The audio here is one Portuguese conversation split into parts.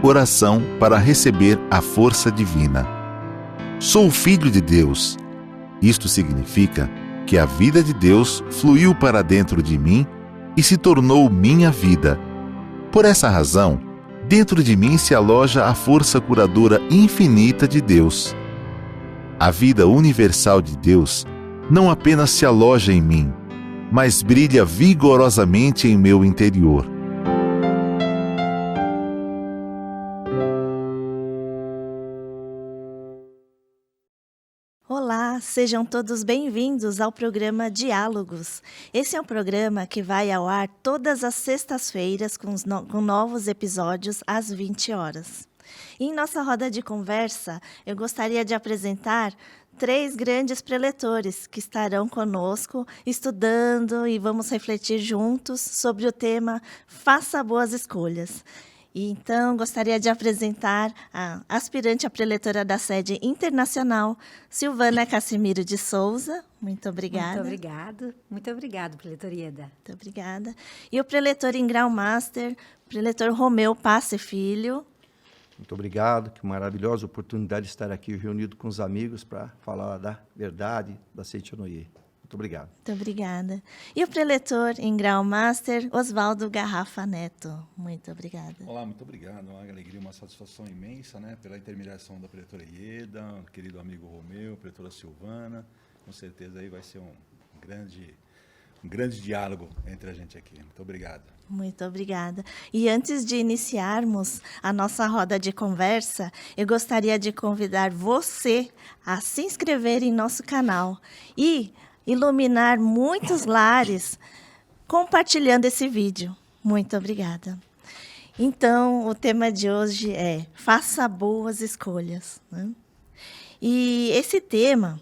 oração para receber a força divina. Sou filho de Deus. Isto significa que a vida de Deus fluiu para dentro de mim e se tornou minha vida. Por essa razão, dentro de mim se aloja a força curadora infinita de Deus. A vida universal de Deus não apenas se aloja em mim, mas brilha vigorosamente em meu interior. Olá, sejam todos bem-vindos ao programa Diálogos. Esse é um programa que vai ao ar todas as sextas-feiras com novos episódios às 20 horas. E em nossa roda de conversa, eu gostaria de apresentar 3 grandes preletores que estarão conosco estudando e vamos refletir juntos sobre o tema Faça Boas Escolhas. E então, gostaria de apresentar a aspirante a preletora da sede internacional, Silvana Cassimiro de Souza. Muito obrigada. Muito obrigado, preletorieda. Muito obrigada. E o preletor em grau master, preletor Romeu Passe Filho. Muito obrigado, que maravilhosa oportunidade de estar aqui reunido com os amigos para falar da verdade da Seitianoye. Muito obrigado. Muito obrigada. E o preletor em grau master, Oswaldo Garrafa Neto. Muito obrigada. Olá, muito obrigado. Uma alegria, uma satisfação imensa, pela intermediação da preletora Ieda, querido amigo Romeu, preletora Silvana. Com certeza aí vai ser um grande diálogo entre a gente aqui. Muito obrigado. Muito obrigada. E antes de iniciarmos a nossa roda de conversa, eu gostaria de convidar você a se inscrever em nosso canal e iluminar muitos lares compartilhando esse vídeo. Muito obrigada. Então, o tema de hoje é Faça Boas Escolhas, E esse tema,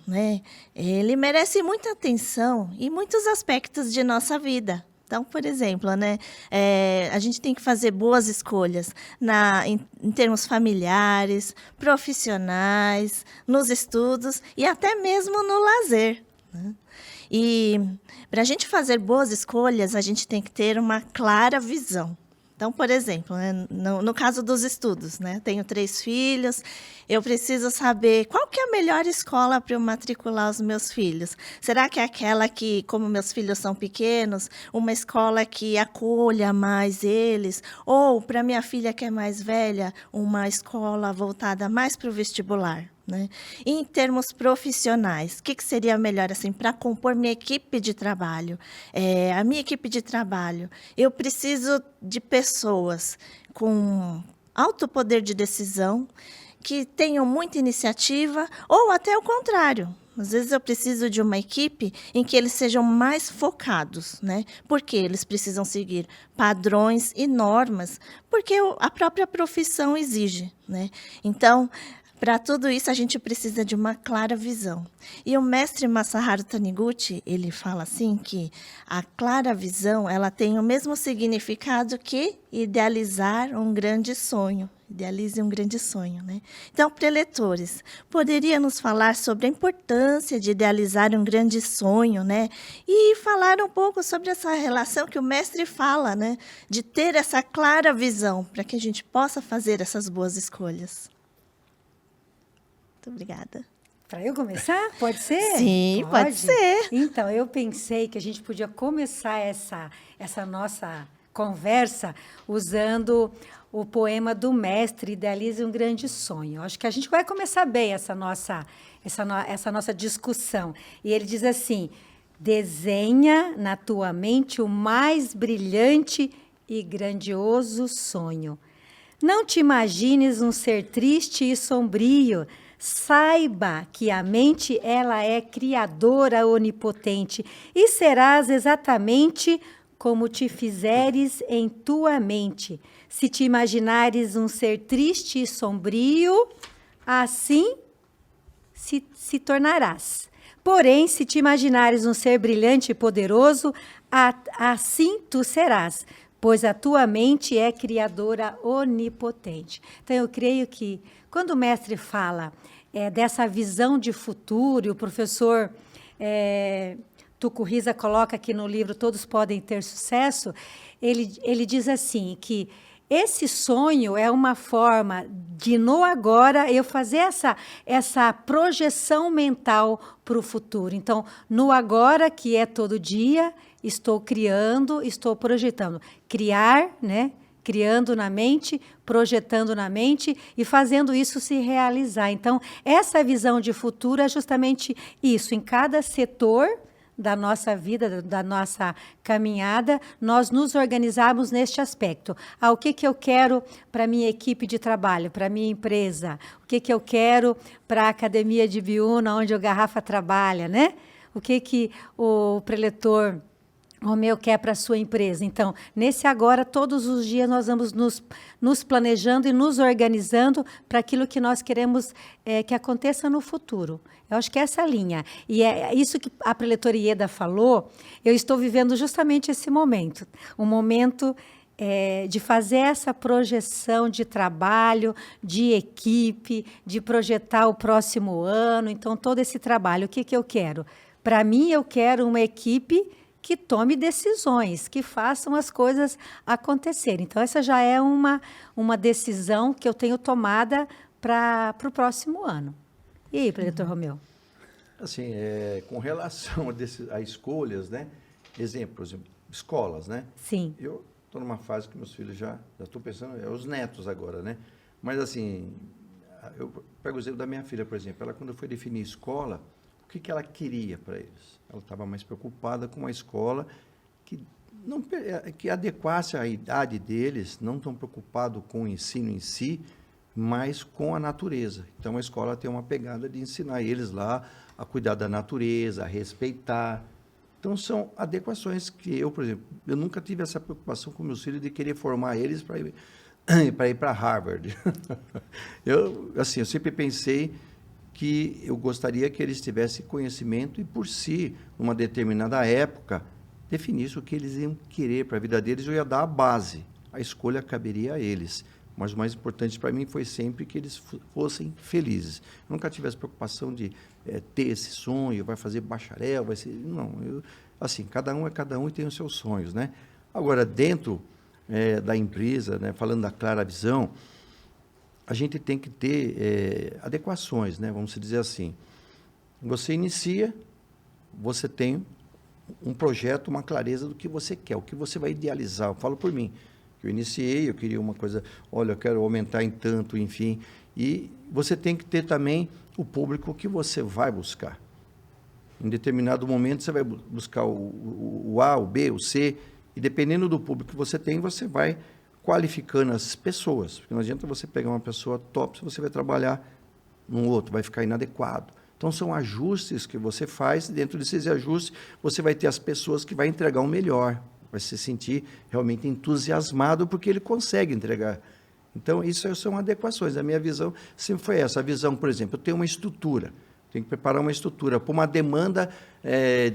ele merece muita atenção em muitos aspectos de nossa vida. Então, por exemplo, a gente tem que fazer boas escolhas em termos familiares, profissionais, nos estudos e até mesmo no lazer. E para a gente fazer boas escolhas, a gente tem que ter uma clara visão. Então, por exemplo, no caso dos estudos, tenho 3 filhos, eu preciso saber qual que é a melhor escola para eu matricular os meus filhos. Será que é aquela que, como meus filhos são pequenos, uma escola que acolha mais eles? Ou, para minha filha que é mais velha, uma escola voltada mais para o vestibular? E em termos profissionais, o que seria melhor para compor minha equipe de trabalho? A minha equipe de trabalho, eu preciso de pessoas com alto poder de decisão, que tenham muita iniciativa, ou até o contrário. Às vezes eu preciso de uma equipe em que eles sejam mais focados, porque eles precisam seguir padrões e normas, porque a própria profissão exige. Então, para tudo isso, a gente precisa de uma clara visão. E o mestre Masaharu Taniguchi, ele fala assim que a clara visão, ela tem o mesmo significado que idealizar um grande sonho. Idealize um grande sonho, Então, preletores, poderia nos falar sobre a importância de idealizar um grande sonho, E falar um pouco sobre essa relação que o mestre fala, De ter essa clara visão, para que a gente possa fazer essas boas escolhas. Muito obrigada. Para eu começar? Pode ser? Sim, pode ser. Então, eu pensei que a gente podia começar essa nossa conversa usando o poema do mestre Idealize um Grande Sonho. Acho que a gente vai começar bem essa nossa discussão. E ele diz assim: desenha na tua mente o mais brilhante e grandioso sonho. Não te imagines um ser triste e sombrio. Saiba que a mente, ela é criadora onipotente e serás exatamente como te fizeres em tua mente. Se te imaginares um ser triste e sombrio, assim se tornarás. Porém, se te imaginares um ser brilhante e poderoso, assim tu serás, pois a tua mente é criadora onipotente. Então, eu creio que, quando o mestre fala dessa visão de futuro, e o professor Tuco Risa coloca aqui no livro Todos Podem Ter Sucesso, ele diz assim, que esse sonho é uma forma de, no agora, eu fazer essa projeção mental para o futuro. Então, no agora, que é todo dia, estou criando, estou projetando. Criar, né? Criando na mente, projetando na mente e fazendo isso se realizar. Então, essa visão de futuro é justamente isso. Em cada setor da nossa vida, da nossa caminhada, nós nos organizarmos neste aspecto. O que eu quero para a minha equipe de trabalho, para a minha empresa? O que eu quero para a Academia de Biúna, onde o Garrafa trabalha, né? O que o preletor Romeu quer para a sua empresa. Então, nesse agora, todos os dias, nós vamos nos planejando e nos organizando para aquilo que nós queremos que aconteça no futuro. Eu acho que é essa linha. E é isso que a preletora Ieda falou, eu estou vivendo justamente esse momento. Um momento de fazer essa projeção de trabalho, de equipe, de projetar o próximo ano. Então, todo esse trabalho, o que eu quero? Para mim, eu quero uma equipe que tome decisões, que façam as coisas acontecerem. Então, essa já é uma decisão que eu tenho tomada para o próximo ano. E aí, preletor Romeu? Assim, com relação a escolhas, né? Exemplo, escolas, né? Sim. Eu estou numa fase que meus filhos já estou pensando, os netos agora, né? Mas, assim, eu pego o exemplo da minha filha, por exemplo. Ela, quando foi definir escola, o que ela queria para eles? Ela estava mais preocupada com uma escola que adequasse à idade deles, não tão preocupado com o ensino em si, mas com a natureza. Então, a escola tem uma pegada de ensinar eles lá a cuidar da natureza, a respeitar. Então, são adequações que eu, por exemplo, eu nunca tive essa preocupação com meus filhos de querer formar eles para ir para Harvard. Eu sempre pensei que eu gostaria que eles tivessem conhecimento e, por si, numa determinada época, definisse o que eles iam querer para a vida deles. Eu ia dar a base, a escolha caberia a eles. Mas o mais importante para mim foi sempre que eles fossem felizes. Eu nunca tive essa preocupação de ter esse sonho, vai fazer bacharel, vai ser... Não, cada um é cada um e tem os seus sonhos, né? Agora, dentro da empresa, né, falando da clara visão, a gente tem que ter adequações, né? Vamos dizer assim. Você inicia, você tem um projeto, uma clareza do que você quer, o que você vai idealizar. Eu falo por mim, que eu iniciei, eu queria uma coisa, olha, eu quero aumentar em tanto, enfim. E você tem que ter também o público que você vai buscar. Em determinado momento, você vai buscar o A, o B, o C, e dependendo do público que você tem, você vai qualificando as pessoas, porque não adianta você pegar uma pessoa top se você vai trabalhar num outro, vai ficar inadequado. Então, são ajustes que você faz, e dentro desses ajustes, você vai ter as pessoas que vai entregar o melhor, vai se sentir realmente entusiasmado porque ele consegue entregar. Então, isso são adequações. A minha visão sempre foi essa. A visão, por exemplo, eu tenho uma estrutura, tenho que preparar uma estrutura para uma demanda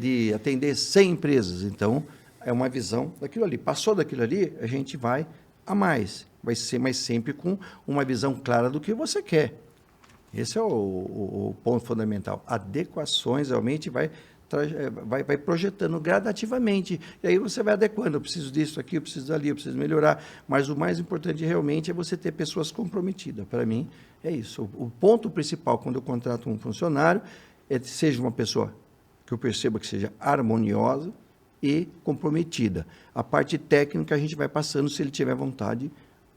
de atender 100 empresas. Então, é uma visão daquilo ali. Passou daquilo ali, a gente vai a mais. Vai ser, mas sempre com uma visão clara do que você quer. Esse é o ponto fundamental. Adequações realmente vai projetando gradativamente. E aí você vai adequando. Eu preciso disso aqui, eu preciso dali, eu preciso melhorar. Mas o mais importante realmente é você ter pessoas comprometidas. Para mim, é isso. O ponto principal quando eu contrato um funcionário é que seja uma pessoa que eu perceba que seja harmoniosa e comprometida. A parte técnica a gente vai passando, se ele tiver vontade,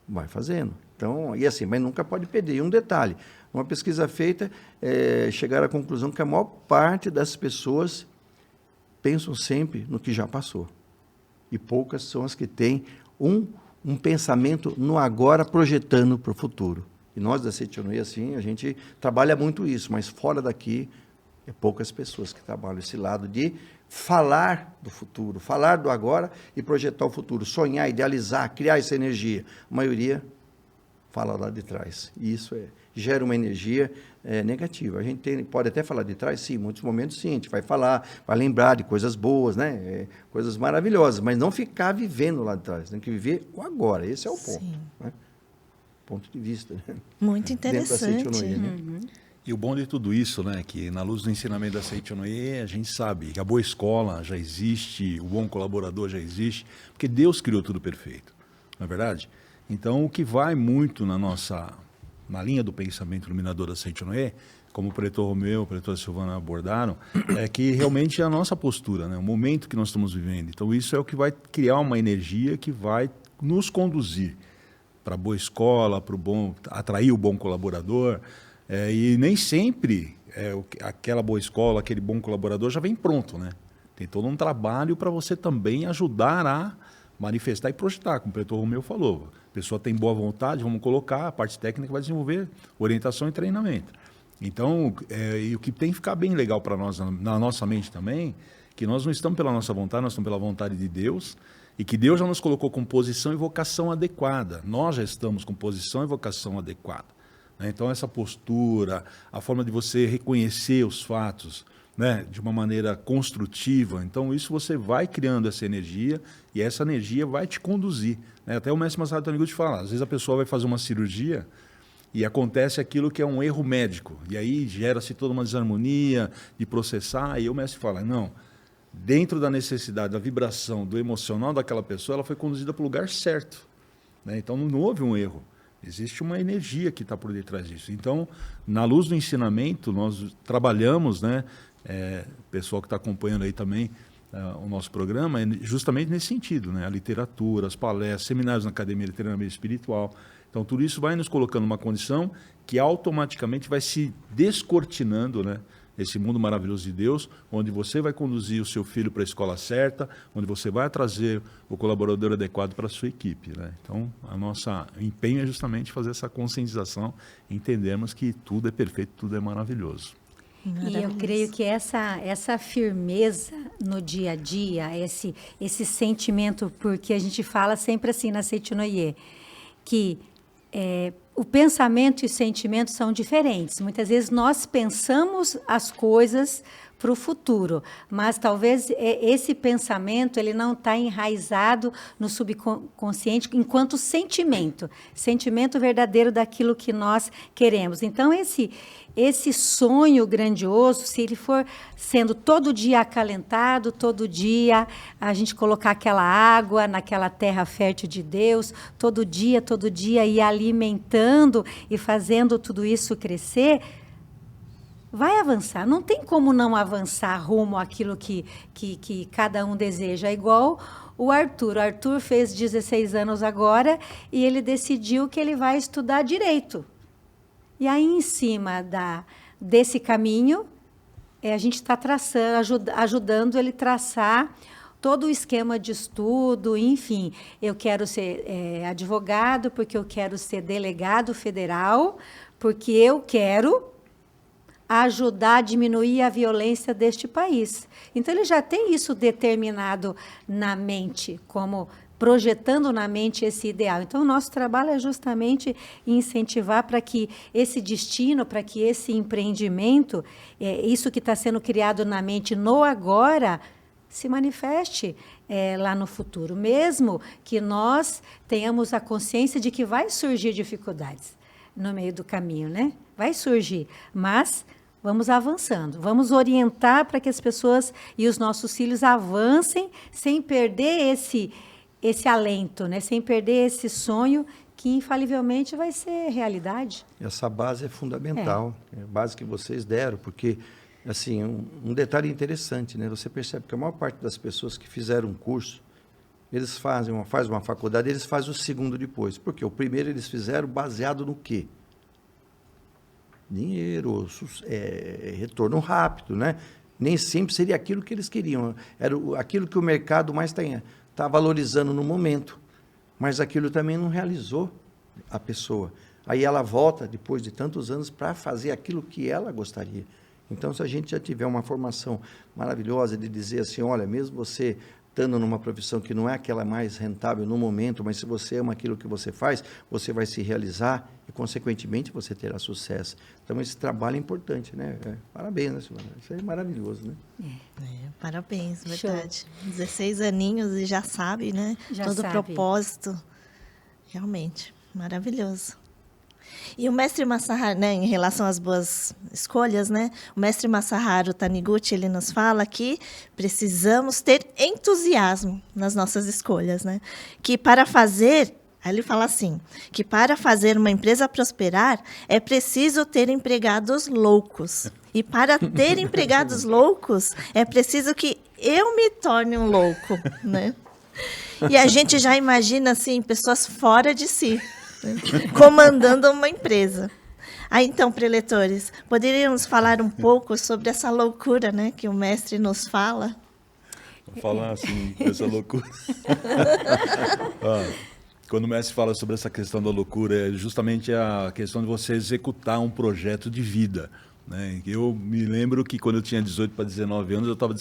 vai fazendo. Então, e assim, mas nunca pode perder. E um detalhe, uma pesquisa feita, chegaram à conclusão que a maior parte das pessoas pensam sempre no que já passou. E poucas são as que têm um pensamento no agora, projetando para o futuro. E nós da Setionoia, assim, a gente trabalha muito isso, mas fora daqui, poucas pessoas que trabalham esse lado de falar do futuro, falar do agora e projetar o futuro, sonhar, idealizar, criar essa energia. A maioria fala lá de trás. E isso gera uma energia negativa. A gente pode até falar de trás, sim, em muitos momentos sim, a gente vai falar, vai lembrar de coisas boas, né? Coisas maravilhosas, mas não ficar vivendo lá de trás, tem que viver o agora, esse é o ponto. Né? Ponto de vista. Né? Muito interessante. Né? E o bom de tudo isso, né, que na luz do ensinamento da Setionoia, a gente sabe que a boa escola já existe, o bom colaborador já existe, porque Deus criou tudo perfeito. não é verdade? Então, o que vai muito na linha do pensamento iluminador da Seitinoye, como o pretor Romeu, a pretora Silvana abordaram, é que realmente é a nossa postura, né? O momento que nós estamos vivendo. Então, isso é o que vai criar uma energia que vai nos conduzir para a boa escola, para atrair o bom colaborador. E nem sempre aquela boa escola, aquele bom colaborador já vem pronto, né? Tem todo um trabalho para você também ajudar a manifestar e projetar, como o pretor Romeu falou. A pessoa tem boa vontade, vamos colocar, a parte técnica vai desenvolver orientação e treinamento. Então, e o que tem que ficar bem legal para nós, na nossa mente também, que nós não estamos pela nossa vontade, nós estamos pela vontade de Deus, e que Deus já nos colocou com posição e vocação adequada. Nós já estamos com posição e vocação adequada. Né? Então, essa postura, a forma de você reconhecer os fatos, né, de uma maneira construtiva, então isso você vai criando essa energia e essa energia vai te conduzir. Né? Até o mestre Masaru Taniguchi fala, às vezes a pessoa vai fazer uma cirurgia e acontece aquilo que é um erro médico, e aí gera-se toda uma desarmonia de processar, e o mestre fala, não, dentro da necessidade, da vibração, do emocional daquela pessoa, ela foi conduzida para o lugar certo. Né? Então não houve um erro. Existe uma energia que está por detrás disso. Então, na luz do ensinamento, nós trabalhamos, né, o pessoal que está acompanhando aí também o nosso programa, é justamente nesse sentido, né, a literatura, as palestras, seminários na Academia de Treinamento Espiritual. Então, tudo isso vai nos colocando numa condição que automaticamente vai se descortinando, né, esse mundo maravilhoso de Deus, onde você vai conduzir o seu filho para a escola certa, onde você vai trazer o colaborador adequado para a sua equipe. Né? Então, o nosso empenho é justamente fazer essa conscientização, entendermos que tudo é perfeito, tudo é maravilhoso. E eu creio que essa firmeza no dia a dia, esse sentimento, porque a gente fala sempre assim na Seitinoye, que o pensamento e o sentimento são diferentes. Muitas vezes nós pensamos as coisas para o futuro, mas talvez esse pensamento ele não está enraizado no subconsciente enquanto sentimento verdadeiro daquilo que nós queremos. Então, esse sonho grandioso, se ele for sendo todo dia acalentado, todo dia a gente colocar aquela água naquela terra fértil de Deus, todo dia ir alimentando e fazendo tudo isso crescer, vai avançar. Não tem como não avançar rumo àquilo que cada um deseja. É igual o Arthur. O Arthur fez 16 anos agora e ele decidiu que ele vai estudar direito. E aí, em cima desse caminho, a gente está ajudando ele a traçar todo o esquema de estudo, enfim. Eu quero ser advogado, porque eu quero ser delegado federal, porque eu quero ajudar a diminuir a violência deste país. Então, ele já tem isso determinado na mente, como projetando na mente esse ideal. Então, o nosso trabalho é justamente incentivar para que esse destino, para que esse empreendimento, isso que está sendo criado na mente no agora, se manifeste lá no futuro, mesmo que nós tenhamos a consciência de que vai surgir dificuldades no meio do caminho, né? Vai surgir, mas vamos avançando, vamos orientar para que as pessoas e os nossos filhos avancem sem perder esse alento, né? Sem perder esse sonho que infalivelmente vai ser realidade. Essa base é fundamental, é a base que vocês deram, porque assim, um detalhe interessante, né? Você percebe que a maior parte das pessoas que fizeram um curso, eles fazem uma faculdade, eles fazem o segundo depois. Porque o primeiro eles fizeram baseado no quê? Dinheiro, retorno rápido, né? Nem sempre seria aquilo que eles queriam. Era aquilo que o mercado mais está valorizando no momento. Mas aquilo também não realizou a pessoa. Aí ela volta, depois de tantos anos, para fazer aquilo que ela gostaria. Então, se a gente já tiver uma formação maravilhosa de dizer assim, olha, mesmo você estando numa profissão que não é aquela mais rentável no momento, mas se você ama aquilo que você faz, você vai se realizar e, consequentemente, você terá sucesso. Então, esse trabalho é importante, né? Parabéns, né, Silvana? Isso é maravilhoso, né? Parabéns, verdade. Show. 16 aninhos e já sabe, né? Já todo o sabe. Propósito. Realmente, maravilhoso. E o mestre Masaharu, né, em relação às boas escolhas, né, o mestre Masaharu Taniguchi, ele nos fala que precisamos ter entusiasmo nas nossas escolhas, né, que para fazer Aí ele fala assim, que para fazer uma empresa prosperar, é preciso ter empregados loucos. E para ter empregados loucos, é preciso que eu me torne um louco, né? E a gente já imagina, assim, pessoas fora de si, né? Comandando uma empresa. Aí, então, preletores, poderíamos falar um pouco sobre essa loucura, né, que o mestre nos fala? Vou falar assim, essa loucura. Quando o mestre fala sobre essa questão da loucura, é justamente a questão de você executar um projeto de vida, né? Eu me lembro que quando eu tinha 18 para 19 anos, eu estava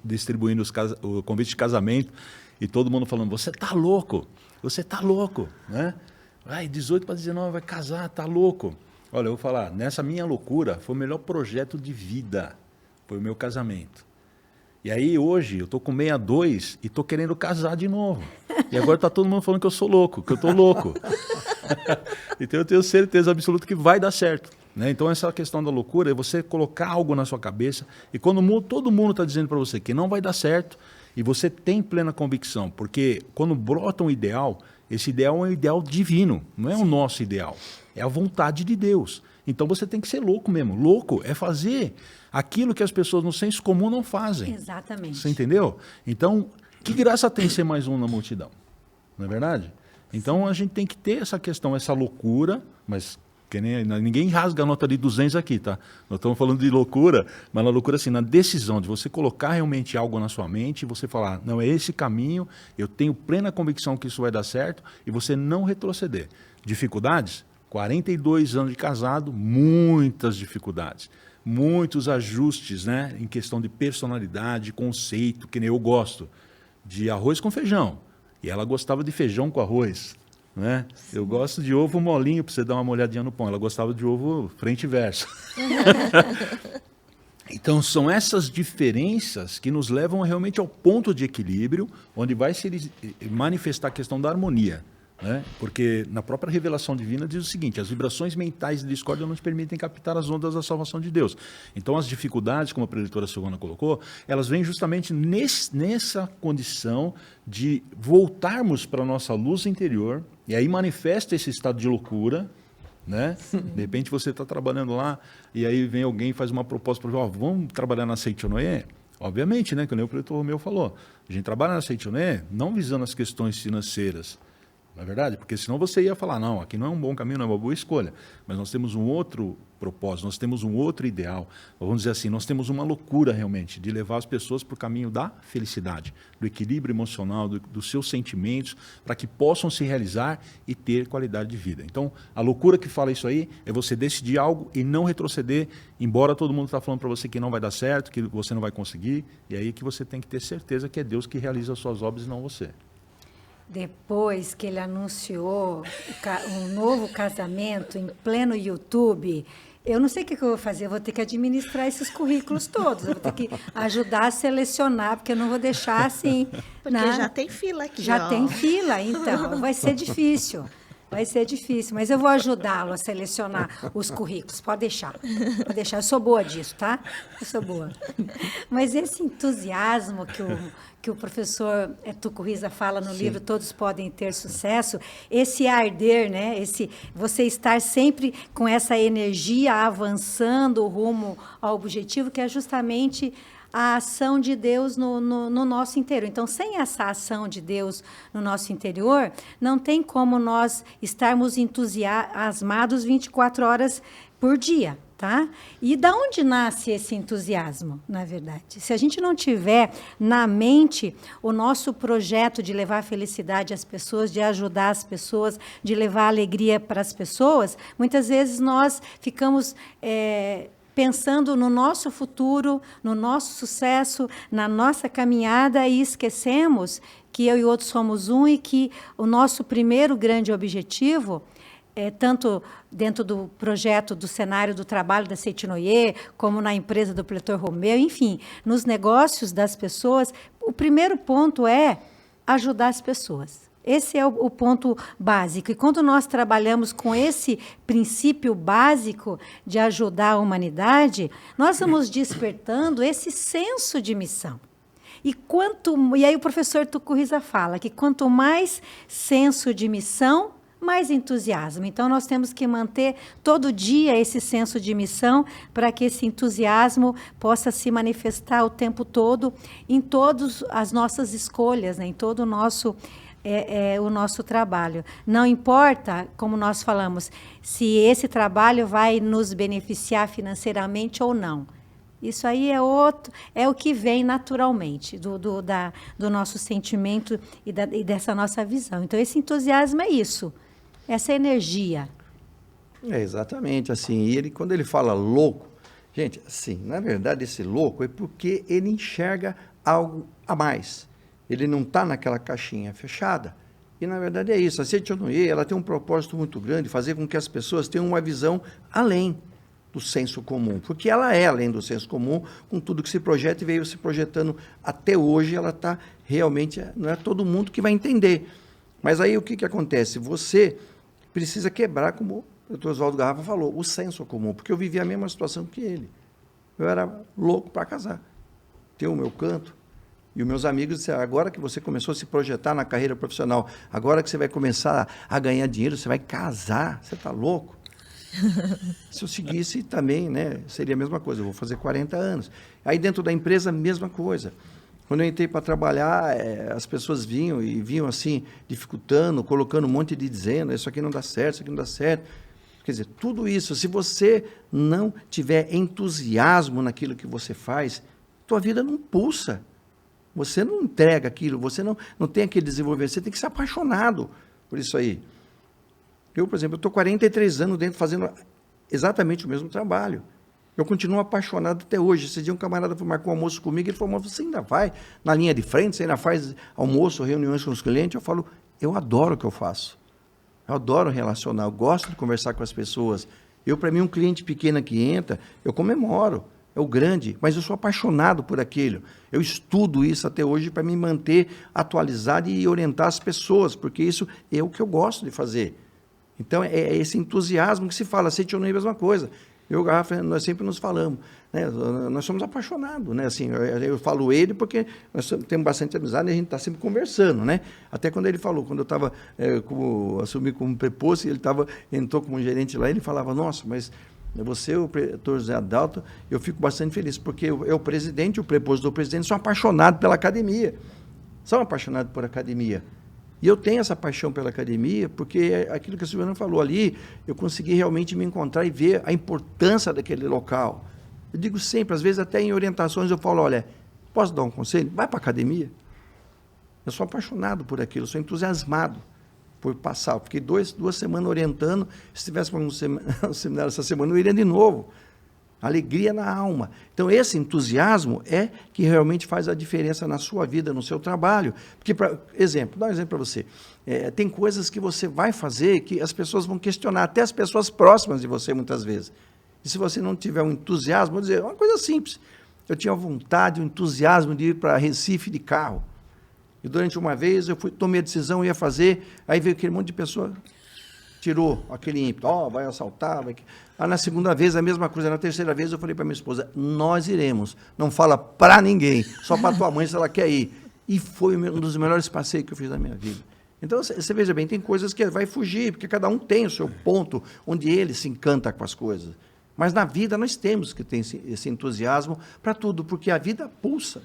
distribuindo o convite de casamento e todo mundo falando, você tá louco, né? Vai, 18 para 19, vai casar, tá louco. Olha, eu vou falar, nessa minha loucura, foi o melhor projeto de vida, foi o meu casamento. E aí hoje eu tô com 62 e tô querendo casar de novo. E agora tá todo mundo falando que eu sou louco, que eu tô louco. Então eu tenho certeza absoluta que vai dar certo, né? Então essa questão da loucura é você colocar algo na sua cabeça e quando todo mundo está dizendo para você que não vai dar certo e você tem plena convicção, porque quando brota um ideal, esse ideal é um ideal divino, não é o nosso ideal, é a vontade de Deus. Então você tem que ser louco mesmo. Louco é fazer aquilo que as pessoas no senso comum não fazem. Exatamente. Você entendeu? Então, que graça tem ser mais um na multidão? Não é verdade? Então a gente tem que ter essa questão, essa loucura, mas que ninguém rasga a nota de 200 aqui, tá? Nós estamos falando de loucura, mas na loucura assim, na decisão de você colocar realmente algo na sua mente e você falar, não, é esse caminho, eu tenho plena convicção que isso vai dar certo e você não retroceder. Dificuldades? 42 anos de casado, muitas dificuldades, muitos ajustes, né, em questão de personalidade, conceito, que nem eu gosto de arroz com feijão, e ela gostava de feijão com arroz, né? Eu gosto de ovo molinho, para você dar uma molhadinha no pão, ela gostava de ovo frente e verso. Então, são essas diferenças que nos levam realmente ao ponto de equilíbrio, onde vai se manifestar a questão da harmonia. Né? Porque na própria revelação divina diz o seguinte, as vibrações mentais de discórdia não nos permitem captar as ondas da salvação de Deus. Então as dificuldades, como a preletora Silvana colocou, elas vêm justamente nessa condição de voltarmos para a nossa luz interior, e aí manifesta esse estado de loucura, né? De repente você está trabalhando lá, e aí vem alguém e faz uma proposta para você, vamos trabalhar na Seitonoye? Obviamente, né? Que nem o preletor Romeu falou, a gente trabalha na Seitonoye não visando as questões financeiras, não é verdade? Porque senão você ia falar, não, aqui não é um bom caminho, não é uma boa escolha. Mas nós temos um outro propósito, nós temos um outro ideal. Vamos dizer assim, nós temos uma loucura realmente de levar as pessoas para o caminho da felicidade, do equilíbrio emocional, dos seus sentimentos, para que possam se realizar e ter qualidade de vida. Então, a loucura que fala isso aí é você decidir algo e não retroceder, embora todo mundo está falando para você que não vai dar certo, que você não vai conseguir, e aí que você tem que ter certeza que é Deus que realiza as suas obras e não você. Depois que ele anunciou um novo casamento em pleno YouTube, eu não sei o que eu vou fazer, eu vou ter que administrar esses currículos todos, eu vou ter que ajudar a selecionar, porque eu não vou deixar assim. Porque né? já tem fila aqui. Já tem fila, então, vai ser difícil. Vai ser difícil, mas eu vou ajudá-lo a selecionar os currículos. Pode deixar. Eu sou boa disso, tá? Eu sou boa. Mas esse entusiasmo que o professor Tuco Riza fala no livro Todos Podem Ter Sucesso, esse arder, né? Você estar sempre com essa energia avançando rumo ao objetivo, que é justamente a ação de Deus no nosso interior. Então, sem essa ação de Deus no nosso interior, não tem como nós estarmos entusiasmados 24 horas por dia, tá? E da onde nasce esse entusiasmo, na verdade? Se a gente não tiver na mente o nosso projeto de levar felicidade às pessoas, de ajudar as pessoas, de levar alegria para as pessoas, muitas vezes nós ficamos pensando no nosso futuro, no nosso sucesso, na nossa caminhada, e esquecemos que eu e outros somos um e que o nosso primeiro grande objetivo, tanto dentro do projeto, do cenário do trabalho da Seitonoye, como na empresa do preletor Romeu, enfim, nos negócios das pessoas, o primeiro ponto é ajudar as pessoas. Esse é o ponto básico. E quando nós trabalhamos com esse princípio básico de ajudar a humanidade, nós vamos despertando esse senso de missão. E aí o professor Tucurriza fala que quanto mais senso de missão, mais entusiasmo. Então, nós temos que manter todo dia esse senso de missão para que esse entusiasmo possa se manifestar o tempo todo em todas as nossas escolhas, né? Em todo o nosso trabalho. Não importa, como nós falamos, se esse trabalho vai nos beneficiar financeiramente ou não. Isso aí é o que vem naturalmente do nosso sentimento e dessa nossa visão. Então, esse entusiasmo é isso, essa energia. Exatamente, assim. E ele, quando ele fala louco, gente, assim, na verdade, esse louco é porque ele enxerga algo a mais. Ele não está naquela caixinha fechada. E, na verdade, é isso. A Seichonoye, ela tem um propósito muito grande, fazer com que as pessoas tenham uma visão além do senso comum, porque ela é além do senso comum, com tudo que se projeta e veio se projetando até hoje, ela está realmente, não é todo mundo que vai entender. Mas aí o que acontece? Você precisa quebrar, como o Dr. Oswaldo Garrafa falou, o senso comum, porque eu vivi a mesma situação que ele. Eu era louco para casar, ter o meu canto, e os meus amigos disseram, agora que você começou a se projetar na carreira profissional, agora que você vai começar a ganhar dinheiro, você vai casar, você está louco? Se eu seguisse também, né, seria a mesma coisa, eu vou fazer 40 anos. Aí dentro da empresa, a mesma coisa. Quando eu entrei para trabalhar, as pessoas vinham assim, dificultando, colocando um monte de dizendo, isso aqui não dá certo, isso aqui não dá certo. Quer dizer, tudo isso, se você não tiver entusiasmo naquilo que você faz, tua vida não pulsa. Você não entrega aquilo, você não tem aquele desenvolvimento, você tem que ser apaixonado por isso aí. Eu, por exemplo, estou 43 anos dentro fazendo exatamente o mesmo trabalho. Eu continuo apaixonado até hoje. Esse dia um camarada marcou um almoço comigo, ele falou, você ainda vai na linha de frente, você ainda faz almoço, reuniões com os clientes? Eu falo, eu adoro o que eu faço. Eu adoro relacionar, eu gosto de conversar com as pessoas. Para mim, um cliente pequeno que entra, eu comemoro. É o grande, mas eu sou apaixonado por aquilo. Eu estudo isso até hoje para me manter atualizado e orientar as pessoas, porque isso é o que eu gosto de fazer. Então, é esse entusiasmo que se fala. Seichonoye é a mesma coisa. Eu e o Garrafa, nós sempre nos falamos. Né? Nós somos apaixonados. Né? Assim, eu falo ele porque nós temos bastante amizade e a gente está sempre conversando. Né? Até quando ele falou, quando eu estava assumi como preposto, ele entrou como gerente lá, ele falava, nossa, mas você, o Dr. José Adalto, eu fico bastante feliz, porque eu, o presidente, o preposto do presidente, são apaixonados pela academia. São apaixonados por academia. E eu tenho essa paixão pela academia, porque aquilo que a Silvana falou ali, eu consegui realmente me encontrar e ver a importância daquele local. Eu digo sempre, às vezes até em orientações eu falo, olha, posso dar um conselho? Vai para a academia. Eu sou apaixonado por aquilo, sou entusiasmado por passar. Eu fiquei duas semanas orientando, se tivesse um seminário essa semana, eu iria de novo. Alegria na alma. Então, esse entusiasmo é que realmente faz a diferença na sua vida, no seu trabalho. Porque, dá um exemplo para você. Tem coisas que você vai fazer que as pessoas vão questionar, até as pessoas próximas de você, muitas vezes. E se você não tiver um entusiasmo, vou dizer, uma coisa simples. Eu tinha vontade, um entusiasmo de ir para Recife de carro. E durante uma vez, tomei a decisão, ia fazer, aí veio aquele monte de pessoa, tirou aquele ímpeto, vai assaltar, vai... Aí na segunda vez, a mesma coisa. Na terceira vez, eu falei para minha esposa, nós iremos. Não fala para ninguém, só para tua mãe se ela quer ir. E foi um dos melhores passeios que eu fiz na minha vida. Então, você veja bem, tem coisas que vai fugir, porque cada um tem o seu ponto, onde ele se encanta com as coisas. Mas na vida, nós temos que ter esse entusiasmo para tudo, porque a vida pulsa.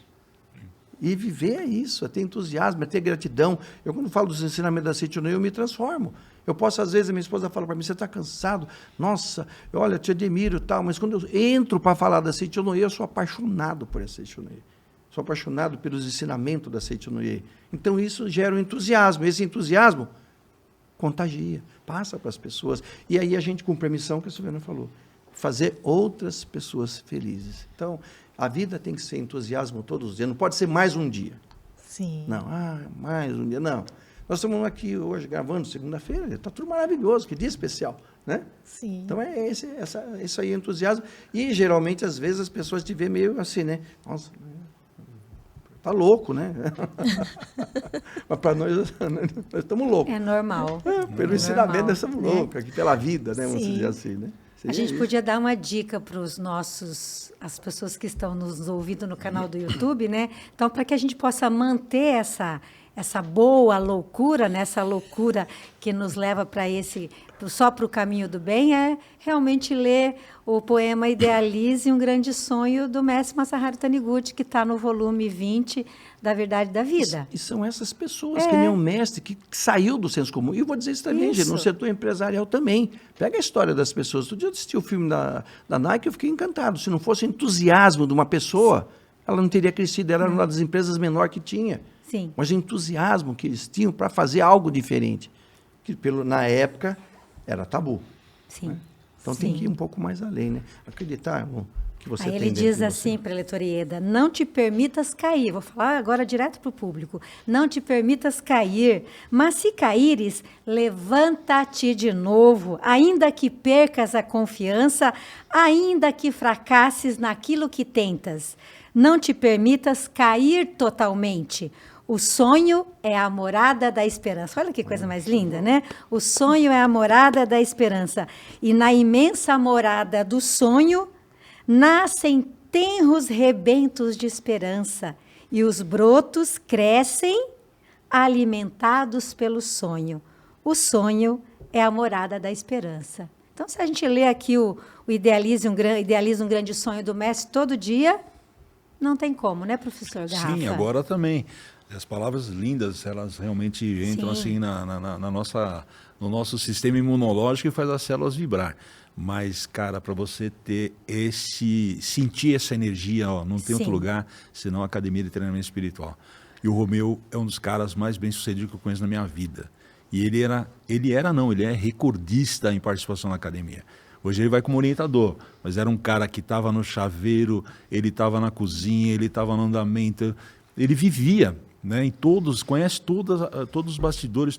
E viver é isso, é ter entusiasmo, é ter gratidão. Eu, quando falo dos ensinamentos da Seichonoye, eu me transformo. Eu posso, às vezes, a minha esposa fala para mim, você está cansado? Nossa, olha, te admiro e tal, mas quando eu entro para falar da Seichonoye, eu sou apaixonado por essa Seichonoye. Sou apaixonado pelos ensinamentos da Seichonoye. Então, isso gera um entusiasmo. Esse entusiasmo contagia, passa para as pessoas. E aí a gente cumpre a missão que a Silvana falou, fazer outras pessoas felizes. Então, a vida tem que ser entusiasmo todos os dias, não pode ser mais um dia. Sim. Não, mais um dia, não. Nós estamos aqui hoje gravando, segunda-feira, está tudo maravilhoso, que dia especial, né? Sim. Então, isso aí é entusiasmo. E, geralmente, às vezes, as pessoas te veem meio assim, né? Nossa, tá louco, né? Mas para nós estamos loucos. É normal. Pelo ensinamento, nós estamos loucos, aqui pela vida, né? Vamos dizer assim, né? A gente podia dar uma dica para as pessoas que estão nos ouvindo no canal do YouTube, né? Então, para que a gente possa manter essa boa loucura, né? Essa loucura que nos leva só para o caminho do bem, é realmente ler o poema Idealize um Grande Sonho, do mestre Masaharu Taniguchi, que está no volume 20 da Verdade da Vida. E são essas pessoas, que nem o mestre, que saiu do senso comum. E eu vou dizer isso também, gente, no setor empresarial também. Pega a história das pessoas. Outro dia eu assisti o filme da Nike, eu fiquei encantado. Se não fosse o entusiasmo de uma pessoa, ela não teria crescido. Ela era uma das empresas menores que tinha. Sim. Mas o entusiasmo que eles tinham para fazer algo diferente, que na época era tabu. Sim. Né? Então tem que ir um pouco mais além, né? Acreditar que você Aí tem ele dentro diz de assim para a Leitora Ieda: não te permitas cair. Vou falar agora direto para o público. Não te permitas cair, mas se caíres, levanta-te de novo, ainda que percas a confiança, ainda que fracasses naquilo que tentas. Não te permitas cair totalmente. O sonho é a morada da esperança. Olha que coisa mais linda, né? O sonho é a morada da esperança. E na imensa morada do sonho nascem tenros rebentos de esperança. E os brotos crescem alimentados pelo sonho. O sonho é a morada da esperança. Então, se a gente lê aqui o Idealize um Grande Sonho do Mestre todo dia, não tem como, né, professor Garrafa? Sim, agora também. As palavras lindas, elas realmente entram assim no nosso sistema imunológico e faz as células vibrar. Mas, cara, para você sentir essa energia, não tem outro lugar senão a Academia de Treinamento Espiritual. E o Romeu é um dos caras mais bem-sucedidos que eu conheço na minha vida. E ele é recordista em participação na academia. Hoje ele vai como orientador, mas era um cara que estava no chaveiro, ele estava na cozinha, ele estava no andamento, ele vivia, né, conhece todos os bastidores,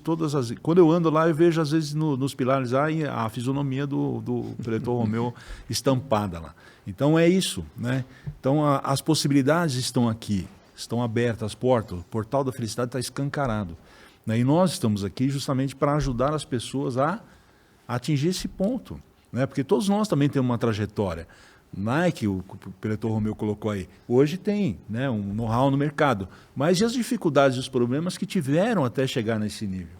quando eu ando lá eu vejo às vezes nos pilares a fisionomia do preletor Romeu estampada lá. Então é isso, né? Então as possibilidades estão aqui, estão abertas as portas, o portal da felicidade está escancarado, né? E nós estamos aqui justamente para ajudar as pessoas a atingir esse ponto, né? Porque todos nós também temos uma trajetória. Nike, o preletor Romeu colocou aí, hoje tem, né, um know-how no mercado, mas e as dificuldades e os problemas que tiveram até chegar nesse nível,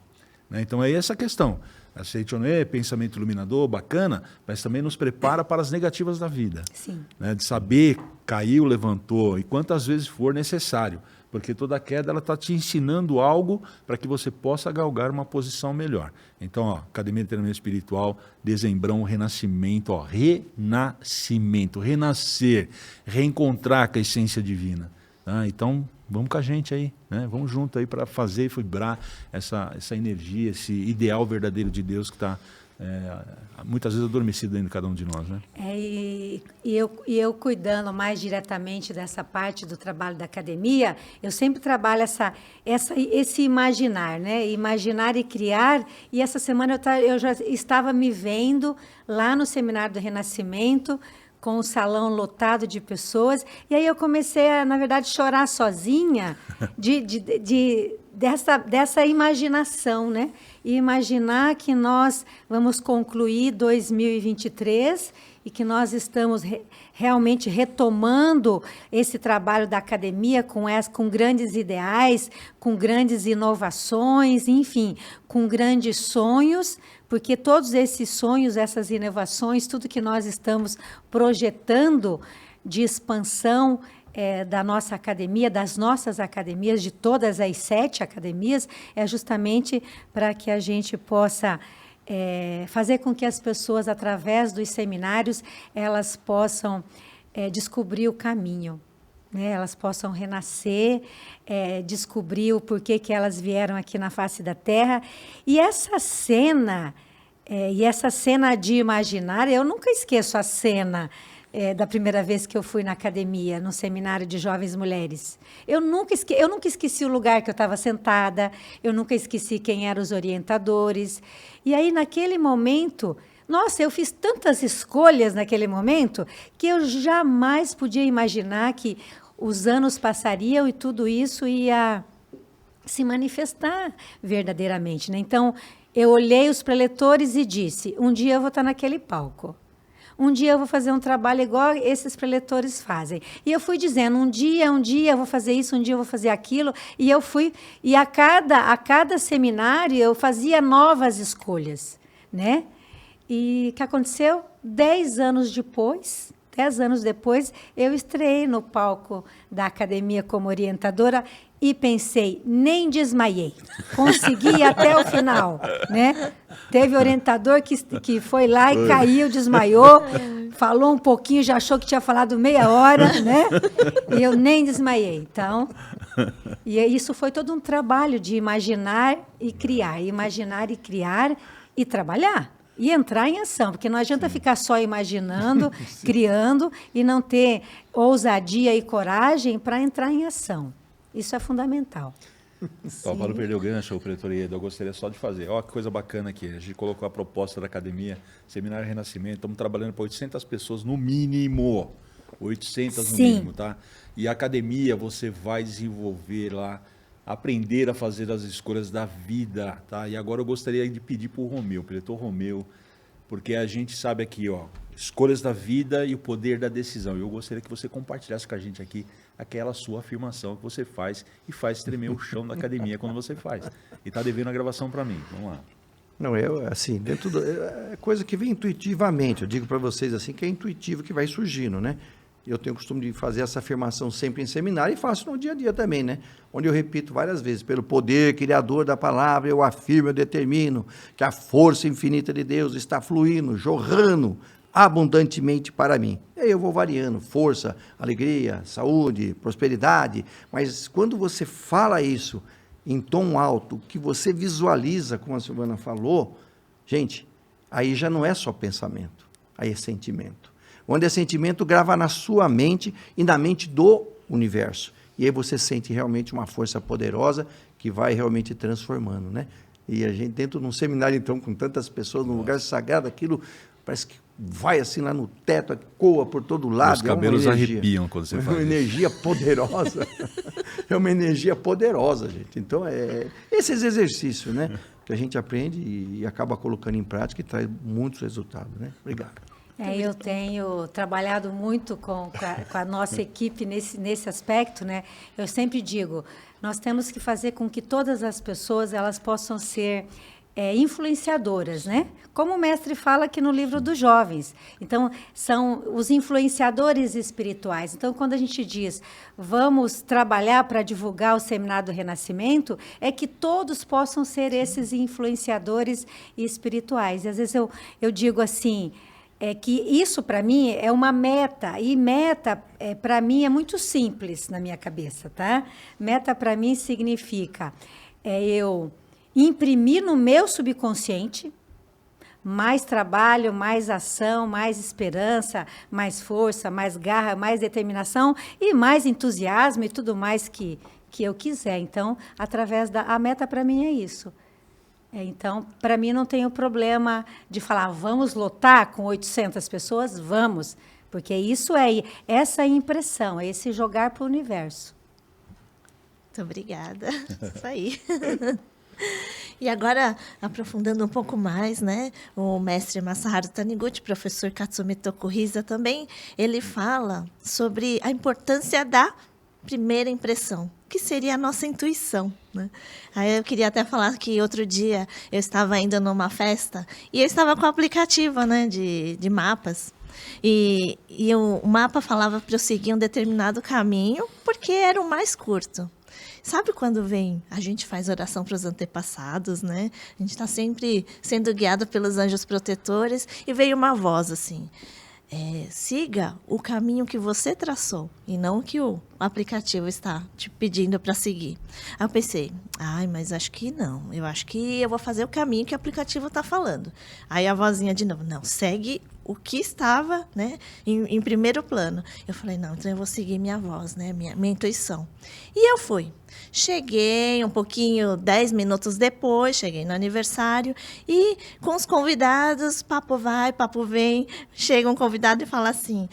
né? Então é essa a questão. A Seichoné, pensamento iluminador, bacana, mas também nos prepara para as negativas da vida. Sim. Né? De saber, caiu, levantou, e quantas vezes for necessário, porque toda queda ela está te ensinando algo para que você possa galgar uma posição melhor. Então, Academia de Treinamento Espiritual, dezembrão, renascimento, renascimento, renascer, reencontrar com a essência divina. Tá? Então, vamos com a gente aí, né? Vamos junto aí para fazer e vibrar essa energia, esse ideal verdadeiro de Deus que está muitas vezes adormecido dentro de cada um de nós, né? E eu cuidando mais diretamente dessa parte do trabalho da academia, eu sempre trabalho esse imaginar, né? Imaginar e criar. E essa semana eu já estava me vendo lá no Seminário do Renascimento, com o salão lotado de pessoas, e aí eu comecei a, na verdade, chorar sozinha dessa imaginação, né? E imaginar que nós vamos concluir 2023 e que nós estamos realmente retomando esse trabalho da academia com grandes ideais, com grandes inovações, enfim, com grandes sonhos, porque todos esses sonhos, essas inovações, tudo que nós estamos projetando de expansão da nossa academia, das nossas academias, de todas as 7 academias, é justamente para que a gente possa fazer com que as pessoas, através dos seminários, elas possam descobrir o caminho, né? Elas possam renascer, descobrir o porquê que elas vieram aqui na face da Terra. E essa cena de imaginar, eu nunca esqueço a cena da primeira vez que eu fui na academia, no seminário de jovens mulheres. Eu nunca esqueci o lugar que eu estava sentada, eu nunca esqueci quem eram os orientadores. E aí, naquele momento, nossa, eu fiz tantas escolhas naquele momento que eu jamais podia imaginar que os anos passariam e tudo isso ia se manifestar verdadeiramente, né? Então, eu olhei os preletores e disse, um dia eu vou estar naquele palco. um dia eu vou fazer um trabalho igual esses preletores fazem. E eu fui dizendo, um dia eu vou fazer isso, um dia eu vou fazer aquilo. E eu fui, e a cada seminário eu fazia novas escolhas, né? E o que aconteceu? 10 anos depois, eu estreiei no palco da academia como orientadora e pensei, nem desmaiei. Consegui ir até o final, né? Teve orientador que foi lá e caiu, desmaiou, falou um pouquinho, já achou que tinha falado meia hora, né? E eu nem desmaiei. Então, e isso foi todo um trabalho de imaginar e criar e trabalhar. E entrar em ação, porque não adianta ficar só imaginando, criando, e não ter ousadia e coragem para entrar em ação. Isso é fundamental. Só para não perder o gancho, o preletor Ieda, eu gostaria só de fazer. Olha que coisa bacana aqui. A gente colocou a proposta da academia, Seminário Renascimento. Estamos trabalhando para 800 pessoas no mínimo. 800 no mínimo, tá? E a academia você vai desenvolver lá, aprender a fazer as escolhas da vida, tá? E agora eu gostaria de pedir para o Romeu, preletor Romeu, porque a gente sabe aqui, ó, escolhas da vida e o poder da decisão. Eu gostaria que você compartilhasse com a gente aqui aquela sua afirmação que você faz e faz tremer o chão da academia quando você faz. E está devendo a gravação para mim. Vamos lá. Não, assim, é coisa que vem intuitivamente. Eu digo para vocês assim que é intuitivo que vai surgindo, né? Eu tenho o costume de fazer essa afirmação sempre em seminário e faço no dia a dia também, né? Onde eu repito várias vezes, pelo poder criador da palavra, eu afirmo, eu determino que a força infinita de Deus está fluindo, jorrando abundantemente para mim. E aí eu vou variando, força, alegria, saúde, prosperidade, mas quando você fala isso em tom alto, que você visualiza, como a Silvana falou, gente, aí já não é só pensamento, aí é sentimento. Onde é sentimento, grava na sua mente e na mente do universo. E aí você sente realmente uma força poderosa que vai realmente transformando, né? E a gente dentro de um seminário, então, com tantas pessoas, num lugar sagrado, aquilo parece que vai assim lá no teto, ecoa por todo lado. Os cabelos arrepiam quando você faz isso. É uma energia poderosa. É uma energia poderosa, gente. Então, esses exercícios, né? Que a gente aprende e acaba colocando em prática e traz muitos resultados, né? Obrigado. Eu tenho trabalhado muito com a nossa equipe nesse aspecto, né? Eu sempre digo, nós temos que fazer com que todas as pessoas elas possam ser influenciadoras, né? Como o mestre fala aqui no livro dos jovens. Então, são os influenciadores espirituais. Então, quando a gente diz, vamos trabalhar para divulgar o Seminário do Renascimento, é que todos possam ser esses influenciadores espirituais. E, às vezes, eu digo assim, que isso, para mim, é uma meta. E meta, para mim, é muito simples na minha cabeça, tá? Meta, para mim, significa eu imprimir no meu subconsciente mais trabalho, mais ação, mais esperança, mais força, mais garra, mais determinação e mais entusiasmo e tudo mais que eu quiser. Então, a meta para mim é isso. Então, para mim não tem o problema de falar, vamos lotar com 800 pessoas? Vamos, porque isso essa é a impressão, é esse jogar para o universo. Muito obrigada. Isso aí. E agora, aprofundando um pouco mais, né, o mestre Masaharu Taniguchi, professor Katsumi Tokuhisa também, ele fala sobre a importância da primeira impressão, que seria a nossa intuição, né? Aí eu queria até falar que outro dia eu estava indo numa festa e eu estava com o aplicativo, né, de mapas. E o mapa falava para eu seguir um determinado caminho porque era o mais curto. Sabe quando a gente faz oração para os antepassados, né? A gente está sempre sendo guiado pelos anjos protetores e veio uma voz assim, siga o caminho que você traçou e não o que o aplicativo está te pedindo para seguir. Aí eu pensei, mas acho que não. Eu acho que eu vou fazer o caminho que o aplicativo está falando. Aí a vozinha de novo, não, segue o que estava, né, em primeiro plano. Eu falei, não, então eu vou seguir minha voz, né, minha intuição. E eu fui. Cheguei um pouquinho, 10 minutos depois, cheguei no aniversário e com os convidados, papo vai, papo vem, chega um convidado e fala assim,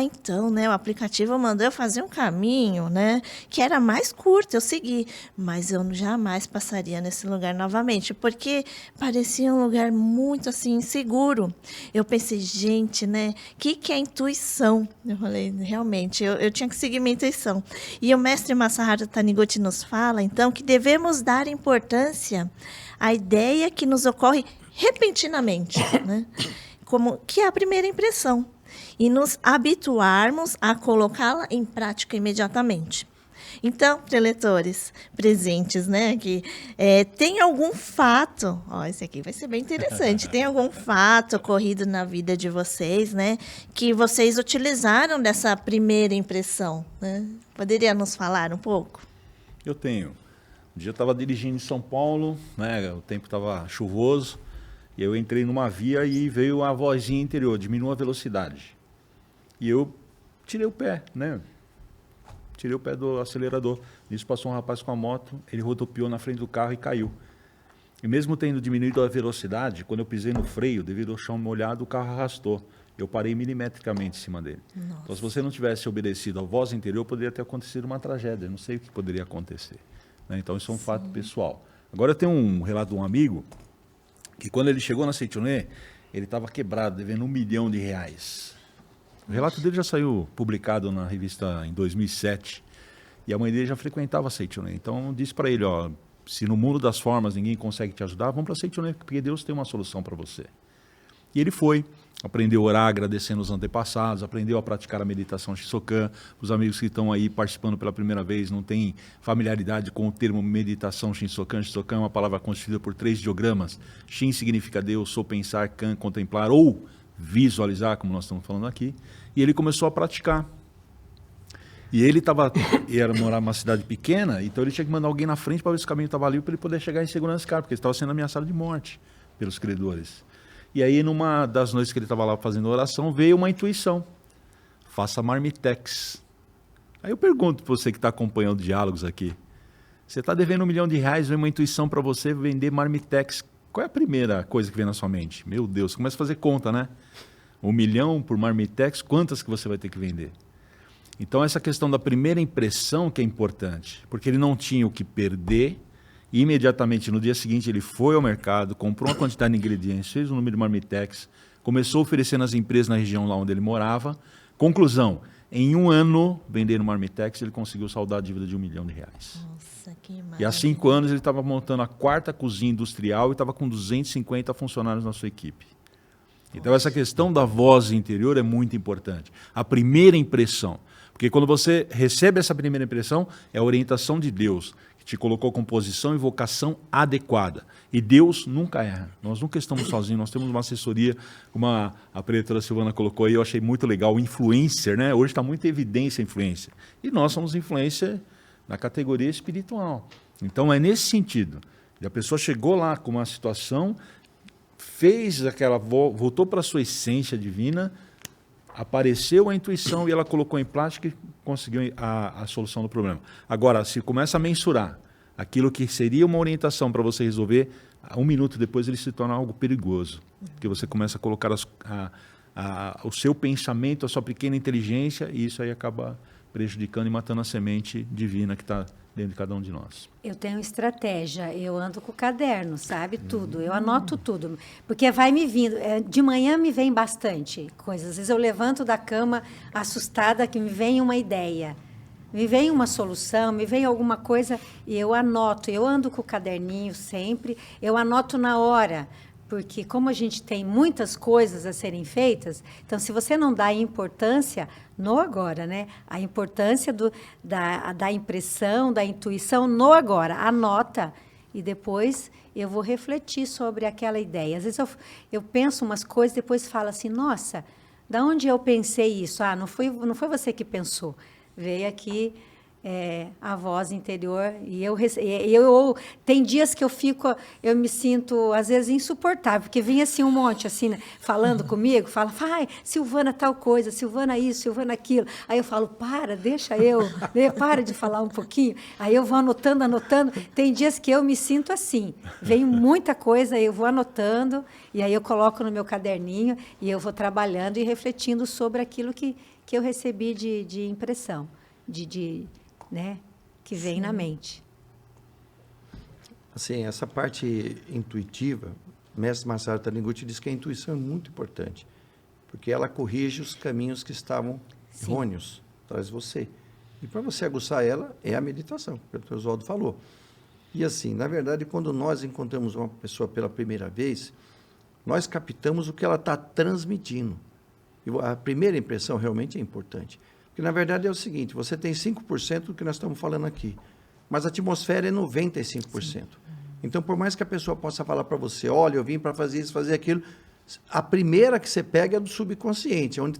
então, né, o aplicativo mandou eu fazer um caminho, né, que era mais curto, eu segui, mas eu jamais passaria nesse lugar novamente, porque parecia um lugar muito, assim, inseguro. Eu pensei, Gente, né? Que é intuição? Eu falei, realmente, eu tinha que seguir minha intuição. E o mestre Masaharu Taniguchi nos fala, então, que devemos dar importância à ideia que nos ocorre repentinamente, né? Como que é a primeira impressão. E nos habituarmos a colocá-la em prática imediatamente. Então, preletores presentes, né, aqui, tem algum fato, esse aqui vai ser bem interessante, tem algum fato ocorrido na vida de vocês, né, que vocês utilizaram dessa primeira impressão, né? Poderia nos falar um pouco? Eu tenho. Um dia eu estava dirigindo em São Paulo, né, o tempo estava chuvoso, e eu entrei numa via e veio a vozinha interior, diminua a velocidade. E eu tirei o pé, né? Tirei o pé do acelerador. Nisso passou um rapaz com a moto, ele rodopiou na frente do carro e caiu. E mesmo tendo diminuído a velocidade, quando eu pisei no freio, devido ao chão molhado, o carro arrastou. Eu parei milimetricamente em cima dele. Nossa. Então, se você não tivesse obedecido à voz interior, poderia ter acontecido uma tragédia. Eu não sei o que poderia acontecer, né? Então, isso é um fato pessoal. Agora, eu tenho um relato de um amigo, que quando ele chegou na Seitonê, ele estava quebrado, devendo R$1 milhão. O relato dele já saiu publicado na revista em 2007. E a mãe dele já frequentava a Seitonê. Então, disse para ele, se no mundo das formas ninguém consegue te ajudar, vamos para a Seitonê, porque Deus tem uma solução para você. E ele foi, aprendeu a orar agradecendo os antepassados, aprendeu a praticar a meditação Shinsokan. Os amigos que estão aí participando pela primeira vez não têm familiaridade com o termo meditação Shinsokan. Shinsokan é uma palavra constituída por 3 ideogramas. Shin significa Deus, sou pensar, Kan contemplar ou visualizar, como nós estamos falando aqui. E ele começou a praticar. E ele era morar numa cidade pequena, então ele tinha que mandar alguém na frente para ver se o caminho estava livre para ele poder chegar em segurança, cara, porque ele estava sendo ameaçado de morte pelos credores. E aí, numa das noites que ele estava lá fazendo oração, veio uma intuição. Faça marmitex. Aí eu pergunto para você que está acompanhando diálogos aqui. Você está devendo R$1 milhão, vem uma intuição para você vender marmitex. Qual é a primeira coisa que vem na sua mente? Meu Deus, começa a fazer conta, né? 1 milhão por marmitex, quantas que você vai ter que vender? Então, essa questão da primeira impressão que é importante, porque ele não tinha o que perder, e imediatamente no dia seguinte ele foi ao mercado, comprou uma quantidade de ingredientes, fez um número de marmitex, começou a oferecer nas empresas na região lá onde ele morava. Conclusão, em 1 ano, vendendo marmitex, ele conseguiu saldar a dívida de R$1 milhão. Nossa, que maravilha. E há 5 anos ele estava montando a 4ª cozinha industrial e estava com 250 funcionários na sua equipe. Então, essa questão da voz interior é muito importante. A primeira impressão. Porque quando você recebe essa primeira impressão, é a orientação de Deus, que te colocou com posição e vocação adequada. E Deus nunca erra. Nós nunca estamos sozinhos, nós temos uma assessoria, como a preletora Silvana colocou aí, eu achei muito legal, o influencer, né? Hoje está muito evidência a influência. E nós somos influencer na categoria espiritual. Então, é nesse sentido. E a pessoa chegou lá com uma situação, fez aquela, voltou para a sua essência divina, apareceu a intuição e ela colocou em prática e conseguiu a solução do problema. Agora, se começa a mensurar aquilo que seria uma orientação para você resolver, 1 minuto depois ele se torna algo perigoso. Porque você começa a colocar o seu pensamento, a sua pequena inteligência, e isso aí acaba prejudicando e matando a semente divina que está dentro de cada um de nós. Eu tenho estratégia, eu ando com o caderno, sabe? Tudo, eu anoto tudo, porque vai me vindo, de manhã me vem bastante coisas, às vezes eu levanto da cama assustada que me vem uma ideia, me vem uma solução, me vem alguma coisa e eu anoto, eu ando com o caderninho sempre, eu anoto na hora, porque como a gente tem muitas coisas a serem feitas, então se você não dá importância no agora, né? A importância da impressão, da intuição no agora, anota e depois eu vou refletir sobre aquela ideia. Às vezes eu penso umas coisas, depois falo assim, nossa, da onde eu pensei isso? Ah, não foi você que pensou, veio aqui a voz interior e eu tem dias que eu me sinto às vezes insuportável, porque vem assim um monte assim, né, falando comigo, fala, vai, Silvana tal coisa, Silvana isso, Silvana aquilo. Aí eu falo, para de falar um pouquinho. Aí eu vou anotando. Tem dias que eu me sinto assim, vem muita coisa, eu vou anotando e aí eu coloco no meu caderninho e eu vou trabalhando e refletindo sobre aquilo que eu recebi de impressão, né, que vem Sim. na mente. Assim, essa parte intuitiva, o mestre Masaharu Taniguchi diz que a intuição é muito importante, porque ela corrige os caminhos que estavam errôneos, traz você. E para você aguçar ela, é a meditação, que o Oswaldo falou. E assim, na verdade, quando nós encontramos uma pessoa pela primeira vez, nós captamos o que ela está transmitindo. E a primeira impressão realmente é importante. Porque, na verdade, é o seguinte, você tem 5% do que nós estamos falando aqui, mas a atmosfera é 95%. Sim. Então, por mais que a pessoa possa falar para você, olha, eu vim para fazer isso, fazer aquilo, a primeira que você pega é do subconsciente, onde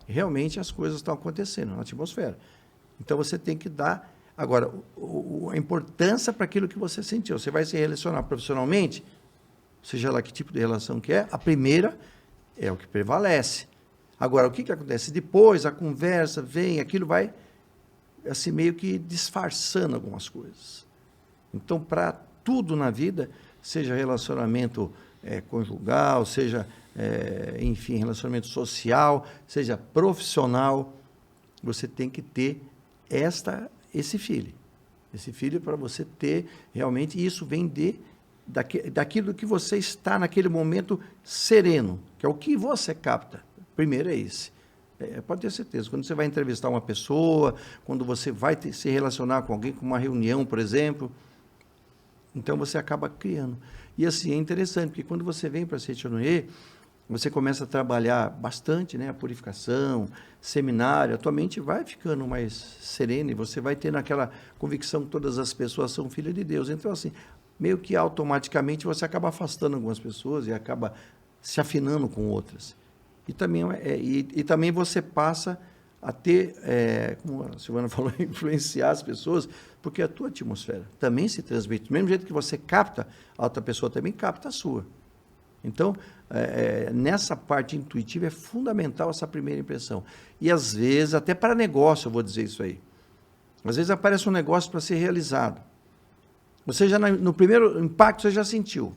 realmente as coisas estão acontecendo, na atmosfera. Então, você tem que dar... Agora, a importância para aquilo que você sentiu. Você vai se relacionar profissionalmente, seja lá que tipo de relação que é, a primeira é o que prevalece. Agora, o que acontece? Depois, a conversa vem, aquilo vai assim, meio que disfarçando algumas coisas. Então, para tudo na vida, seja relacionamento conjugal, seja, enfim, relacionamento social, seja profissional, você tem que ter esse filho. Esse filho para você ter realmente, e isso vem daquilo que você está naquele momento sereno, que é o que você capta. Primeiro é esse. Pode ter certeza, quando você vai entrevistar uma pessoa, quando você vai se relacionar com alguém, com uma reunião, por exemplo, então você acaba criando. E assim, é interessante, porque quando você vem para a Seitonoye, você começa a trabalhar bastante, né, a purificação, seminário, a tua mente vai ficando mais serena e você vai tendo aquela convicção que todas as pessoas são filhas de Deus. Então, assim, meio que automaticamente você acaba afastando algumas pessoas e acaba se afinando com outras. E também você passa a ter, como a Silvana falou, influenciar as pessoas, porque a tua atmosfera também se transmite. Do mesmo jeito que você capta, a outra pessoa também capta a sua. Então, nessa parte intuitiva é fundamental essa primeira impressão. E às vezes, até para negócio, eu vou dizer isso aí. Às vezes aparece um negócio para ser realizado. Você já, no primeiro impacto, você já sentiu.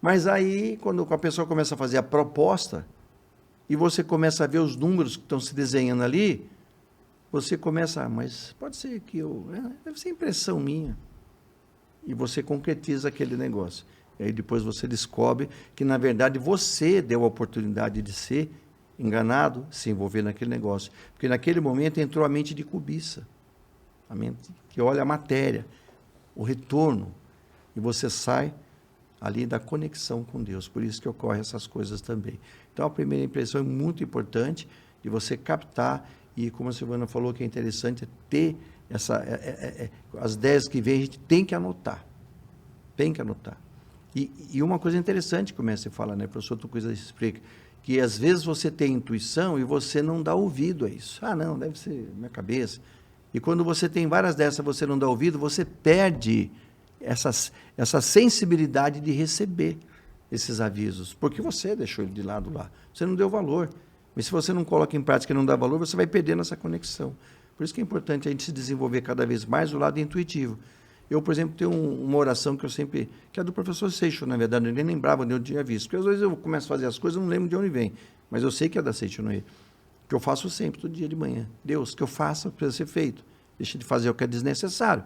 Mas aí, quando a pessoa começa a fazer a proposta, e você começa a ver os números que estão se desenhando ali, você começa, mas pode ser que deve ser impressão minha. E você concretiza aquele negócio. E aí depois você descobre que, na verdade, você deu a oportunidade de ser enganado, se envolver naquele negócio. Porque naquele momento entrou a mente de cobiça, a mente que olha a matéria, o retorno, e você sai ali da conexão com Deus. Por isso que ocorrem essas coisas também. Então, a primeira impressão é muito importante de você captar, e como a Silvana falou, que é interessante ter as ideias que vêm, a gente tem que anotar. Tem que anotar. E uma coisa interessante que o mestre fala, né, professor Tucuiza explica, que às vezes você tem intuição e você não dá ouvido a isso. Ah, não, deve ser minha cabeça. E quando você tem várias dessas, você não dá ouvido, você perde essa sensibilidade de receber esses avisos, porque você deixou ele de lado lá. Você não deu valor. Mas se você não coloca em prática e não dá valor, você vai perdendo essa conexão. Por isso que é importante a gente se desenvolver cada vez mais o lado intuitivo. Eu, por exemplo, tenho uma oração que eu sempre... que é do professor Seixo, na verdade, eu nem lembrava de onde eu tinha visto. Porque às vezes eu começo a fazer as coisas e não lembro de onde vem. Mas eu sei que é da Seitonoye. Que eu faço sempre, todo dia de manhã. Deus, que eu faça precisa ser feito. Deixa de fazer o que é desnecessário.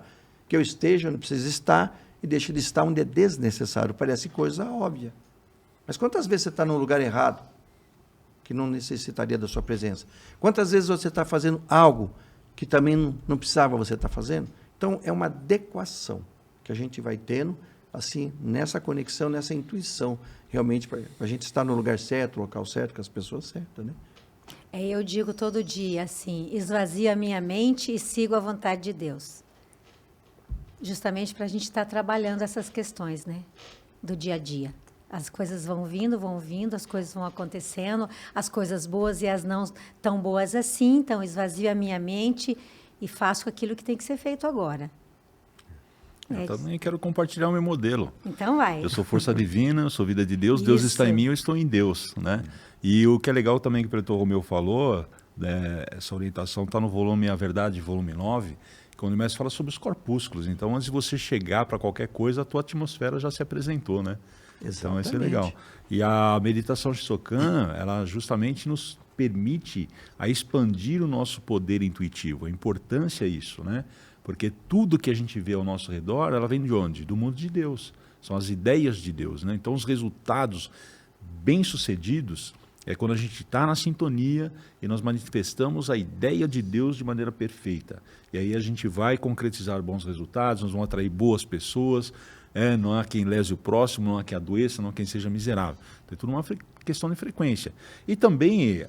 Que eu esteja onde precisa estar e deixe de estar onde é desnecessário. Parece coisa óbvia. Mas quantas vezes você está num lugar errado que não necessitaria da sua presença? Quantas vezes você está fazendo algo que também não precisava você estar fazendo? Então, é uma adequação que a gente vai tendo, assim, nessa conexão, nessa intuição, realmente, para a gente estar no lugar certo, no local certo, com as pessoas certas, né? Eu digo todo dia, assim, esvazio a minha mente e sigo a vontade de Deus. Justamente para a gente estar trabalhando essas questões, né? Do dia a dia. As coisas vão vindo, as coisas vão acontecendo, as coisas boas e as não tão boas assim. Então, esvazio a minha mente e faço aquilo que tem que ser feito agora. Eu também quero compartilhar o meu modelo. Então vai. Eu sou força divina, eu sou vida de Deus, Deus está em mim, eu estou em Deus, né? E o que é legal também que o Pretor Romeu falou, essa orientação está no volume A Verdade, volume 9, quando o mestre fala sobre os corpúsculos. Então, antes de você chegar para qualquer coisa, a tua atmosfera já se apresentou, né? Exatamente. Então, isso é legal. E a meditação Shisokan, ela justamente nos permite a expandir o nosso poder intuitivo. A importância é isso, né? Porque tudo que a gente vê ao nosso redor, ela vem de onde? Do mundo de Deus. São as ideias de Deus, né? Então, os resultados bem-sucedidos, É quando a gente está na sintonia e nós manifestamos a ideia de Deus de maneira perfeita. E aí a gente vai concretizar bons resultados, nós vamos atrair boas pessoas, não há quem lese o próximo, não há quem adoeça, não há quem seja miserável. Então, é tudo uma questão de frequência. E também,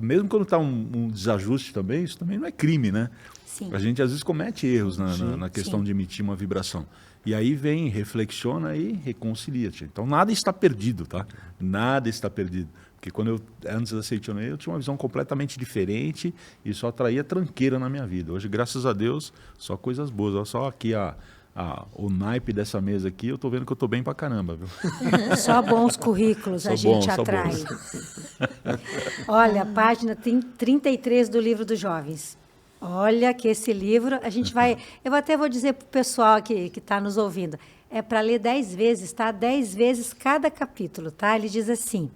mesmo quando está um desajuste também, isso também não é crime, né? Sim. A gente às vezes comete erros na questão de emitir uma vibração. E aí vem, reflexiona e reconcilia-te. Então nada está perdido, tá? Nada está perdido. Porque quando antes da Seitonei, eu tinha uma visão completamente diferente e só atraía tranqueira na minha vida. Hoje, graças a Deus, só coisas boas. Olha só aqui o naipe dessa mesa aqui, eu tô vendo que eu tô bem pra caramba, viu? Só bons currículos Só a gente bons, só atrai. bons. Olha, a página 33 do Livro dos Jovens. Olha que esse livro, a gente vai... Eu até vou dizer para o pessoal que está nos ouvindo, é para ler 10 vezes, tá? 10 vezes cada capítulo, tá? Ele diz assim: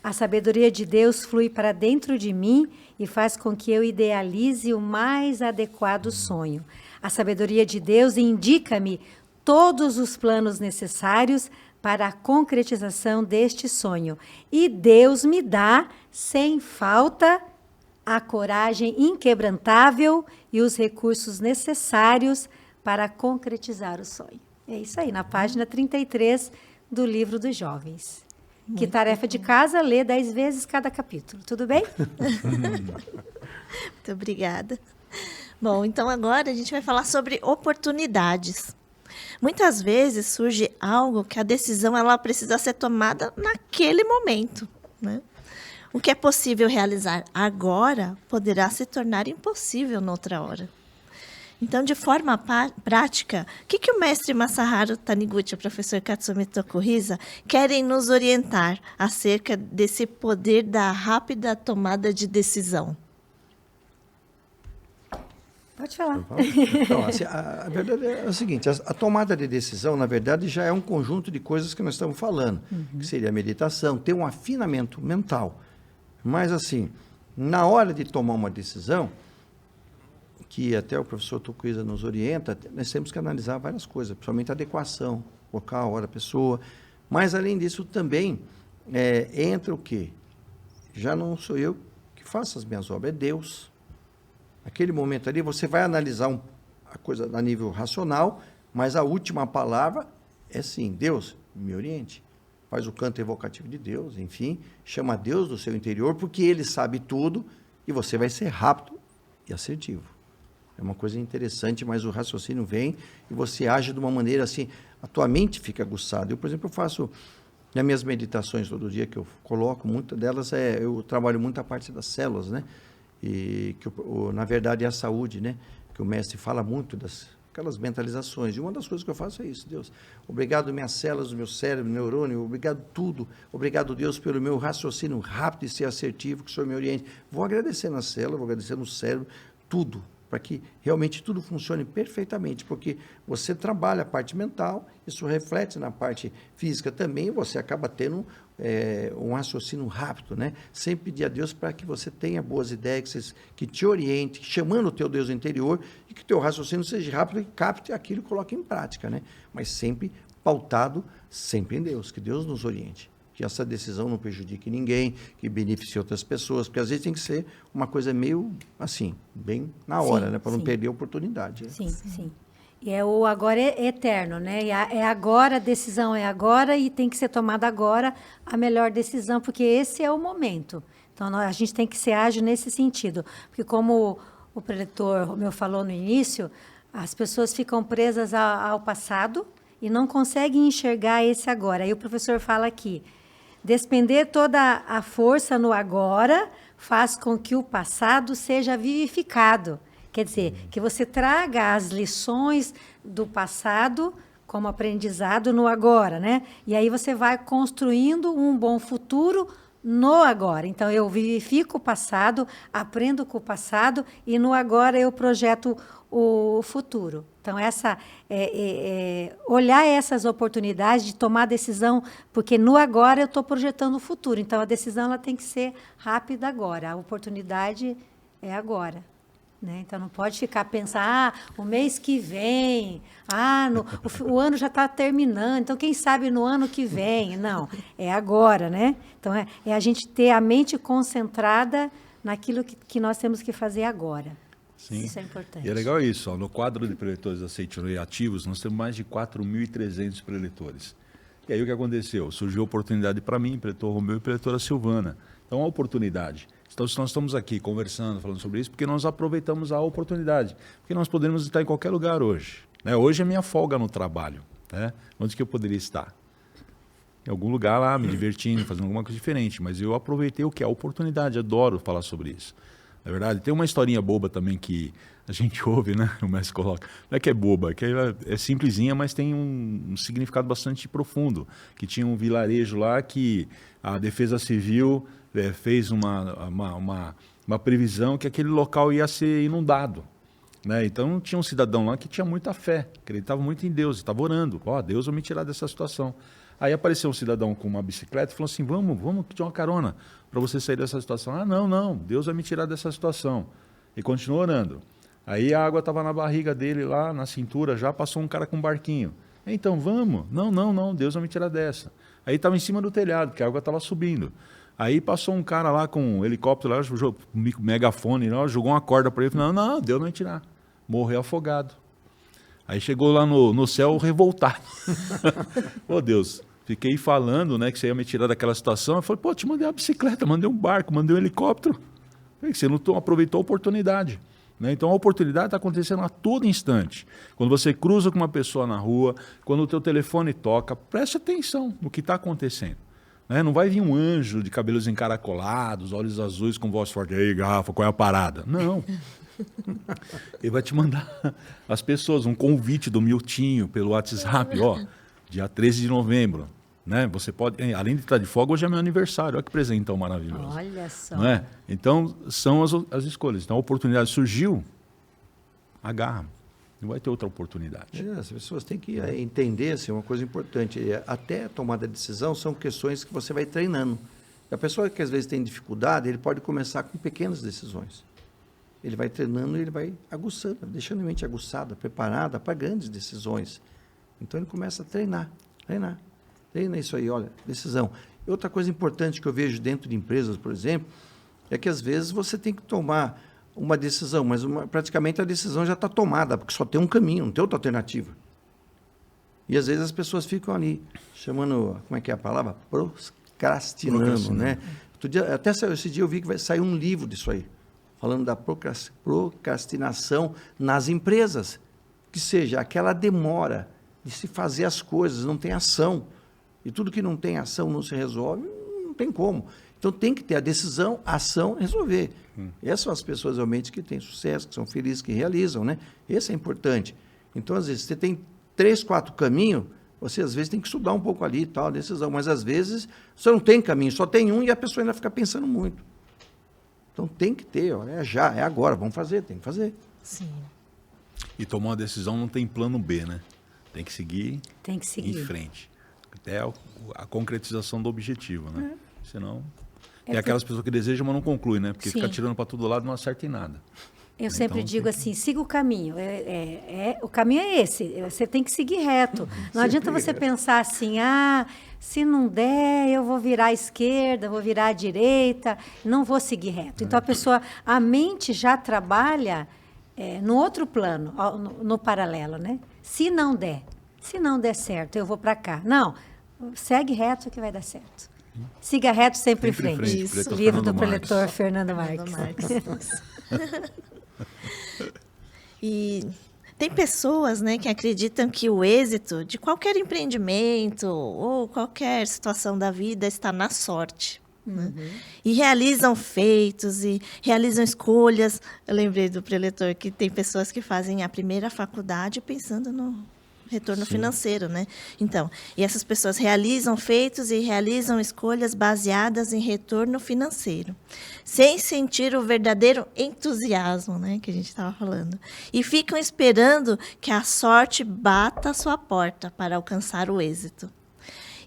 a sabedoria de Deus flui para dentro de mim e faz com que eu idealize o mais adequado sonho. A sabedoria de Deus indica-me todos os planos necessários para a concretização deste sonho. E Deus me dá, sem falta, a coragem inquebrantável e os recursos necessários para concretizar o sonho. É isso aí, na página 33 do Livro dos Jovens. Que tarefa de casa, ler 10 vezes cada capítulo. Tudo bem? Muito obrigada. Bom, então agora a gente vai falar sobre oportunidades. Muitas vezes surge algo que a decisão ela precisa ser tomada naquele momento, né? O que é possível realizar agora poderá se tornar impossível noutra hora. Então, de forma prática, o que o mestre Masaharu Taniguchi e o professor Katsumi Tokuhisa querem nos orientar acerca desse poder da rápida tomada de decisão? Pode falar. Então, assim, a verdade é o seguinte, a tomada de decisão, na verdade, já é um conjunto de coisas que nós estamos falando, que seria a meditação, ter um afinamento mental. Mas, assim, na hora de tomar uma decisão, que até o professor Tokuhisa nos orienta, nós temos que analisar várias coisas, principalmente a adequação, local, hora, pessoa. Mas, além disso, também entra o quê? Já não sou eu que faço as minhas obras, é Deus. Naquele momento ali, você vai analisar a coisa a nível racional, mas a última palavra é sim, Deus, me oriente. Faz o canto evocativo de Deus, enfim, chama Deus do seu interior, porque Ele sabe tudo e você vai ser rápido e assertivo. É uma coisa interessante, mas o raciocínio vem e você age de uma maneira assim, a tua mente fica aguçada. Eu, por exemplo, eu faço, nas minhas meditações todo dia que eu coloco, muitas delas eu trabalho muito a parte das células, né? E que, na verdade, é a saúde, né? Que o mestre fala muito aquelas mentalizações. E uma das coisas que eu faço é isso, Deus. Obrigado, minhas células, meu cérebro, neurônio, obrigado tudo. Obrigado, Deus, pelo meu raciocínio rápido e ser assertivo, que o Senhor me oriente. Vou agradecer na célula, vou agradecer no cérebro, tudo, para que realmente tudo funcione perfeitamente, porque você trabalha a parte mental, isso reflete na parte física também, e você acaba tendo um raciocínio rápido, né? Sempre pedir a Deus para que você tenha boas ideias, que te oriente, chamando o teu Deus interior, e que o teu raciocínio seja rápido e capte aquilo e coloque em prática, né? Mas sempre pautado, sempre em Deus, que Deus nos oriente. Que essa decisão não prejudique ninguém, que beneficie outras pessoas, porque às vezes tem que ser uma coisa meio assim, bem na hora, Sim, né? Para não sim. perder a oportunidade. Né? Sim, sim. E o agora é eterno, né? E é agora, a decisão é agora e tem que ser tomada agora a melhor decisão, porque esse é o momento. Então, a gente tem que ser ágil nesse sentido. Porque como o preletor Romeu falou no início, as pessoas ficam presas ao passado e não conseguem enxergar esse agora. Aí o professor fala aqui, despender toda a força no agora faz com que o passado seja vivificado. Quer dizer, que você traga as lições do passado como aprendizado no agora, né? E aí você vai construindo um bom futuro no agora. Então, eu vivifico o passado, aprendo com o passado e no agora eu projeto o futuro. Então, olhar essas oportunidades de tomar decisão, porque no agora eu estou projetando o futuro. Então, a decisão ela tem que ser rápida agora. A oportunidade é agora. Né? Então, não pode ficar pensando, o mês que vem, o ano já está terminando, então, quem sabe no ano que vem. Não, é agora, né? Então, é a gente ter a mente concentrada naquilo que nós temos que fazer agora. Sim. Isso é importante. E é legal isso, ó, no quadro de preletores aceitos e ativos, nós temos mais de 4.300 preletores. E aí o que aconteceu? Surgiu a oportunidade para mim, preletor Romeu e preletora Silvana. Então, a oportunidade. Então, se nós estamos aqui conversando, falando sobre isso, porque nós aproveitamos a oportunidade. Porque nós podemos estar em qualquer lugar hoje. Né? Hoje é minha folga no trabalho. Né? Onde que eu poderia estar? Em algum lugar lá, me divertindo, fazendo alguma coisa diferente. Mas eu aproveitei o que? A oportunidade. Adoro falar sobre isso. Na verdade, tem uma historinha boba também que a gente ouve, né? O mestre coloca. Não é que é boba, que é simplesinha, mas tem um significado bastante profundo. Que tinha um vilarejo lá que a Defesa Civil fez uma previsão que aquele local ia ser inundado. Né? Então tinha um cidadão lá que tinha muita fé, acreditava muito em Deus, estava orando. Deus vai me tirar dessa situação. Aí apareceu um cidadão com uma bicicleta e falou assim, vamos te dar uma carona para você sair dessa situação. Não, Deus vai me tirar dessa situação. E continuou orando. Aí a água estava na barriga dele lá, na cintura, já passou um cara com um barquinho. Então, vamos. Não, Deus vai me tirar dessa. Aí estava em cima do telhado, porque a água estava subindo. Aí passou um cara lá com um helicóptero, lá, megafone, lá, jogou uma corda para ele e falou, não, Deus vai me tirar. Morreu afogado. Aí chegou lá no céu revoltado. Deus, fiquei falando, né, que você ia me tirar daquela situação. Eu falei, te mandei uma bicicleta, mandei um barco, mandei um helicóptero. Você não aproveitou a oportunidade. Né? Então a oportunidade está acontecendo a todo instante. Quando você cruza com uma pessoa na rua, quando o teu telefone toca, preste atenção no que está acontecendo. Né? Não vai vir um anjo de cabelos encaracolados, olhos azuis com voz forte. Ei, garrafa, qual é a parada? Não. Ele vai te mandar as pessoas, um convite do Miltinho pelo WhatsApp, dia 13 de novembro. Né? Você pode, além de estar de folga, hoje é meu aniversário. Olha que presentão maravilhoso. Olha só. Não é? Então, são as escolhas. Então, a oportunidade surgiu, agarra. Não vai ter outra oportunidade. As pessoas têm que entender assim, uma coisa importante. Até a tomada de decisão são questões que você vai treinando. A pessoa que às vezes tem dificuldade, ele pode começar com pequenas decisões. Ele vai treinando e ele vai aguçando, deixando a mente aguçada, preparada para grandes decisões. Então, ele começa a treinar. Treina isso aí, olha, decisão. E outra coisa importante que eu vejo dentro de empresas, por exemplo, é que às vezes você tem que tomar uma decisão, mas praticamente a decisão já está tomada, porque só tem um caminho, não tem outra alternativa. E às vezes as pessoas ficam ali, chamando, como é que é a palavra? Procrastinando, né? Até esse dia eu vi que vai sair um livro disso aí, falando da procrastinação nas empresas, que seja aquela demora de se fazer as coisas, não tem ação. E tudo que não tem ação não se resolve, não tem como. Então tem que ter a decisão, a ação, resolver. Essas são as pessoas realmente que têm sucesso, que são felizes, que realizam, né? Esse é importante. Então, às vezes, você tem 3, 4 caminhos, você às vezes tem que estudar um pouco ali e tal, a decisão, mas às vezes você não tem caminho, só tem um e a pessoa ainda fica pensando muito. Então tem que ter, é agora, vamos fazer, tem que fazer. Sim. E tomar uma decisão não tem plano B, né? Tem que seguir em frente. Até a concretização do objetivo, né? Senão, tem aquelas pessoas que desejam, mas não concluem, né? Porque fica tirando para todo lado e não acerta em nada. Eu sempre digo assim, siga o caminho. O caminho é esse, você tem que seguir reto. Não adianta você pensar assim, se não der, eu vou virar à esquerda, vou virar à direita, não vou seguir reto. Então, a mente já trabalha no outro plano, no paralelo, né? Se não der certo, eu vou para cá. Não, segue reto que vai dar certo. Siga reto sempre em frente. Isso. Livro do preletor Fernando Marques. E tem pessoas, né, que acreditam que o êxito de qualquer empreendimento ou qualquer situação da vida está na sorte. Né? E realizam feitos e realizam escolhas. Eu lembrei do preletor que tem pessoas que fazem a primeira faculdade pensando no retorno financeiro, né? Então, e essas pessoas realizam feitos e realizam escolhas baseadas em retorno financeiro, sem sentir o verdadeiro entusiasmo, né, que a gente estava falando. E ficam esperando que a sorte bata a sua porta para alcançar o êxito.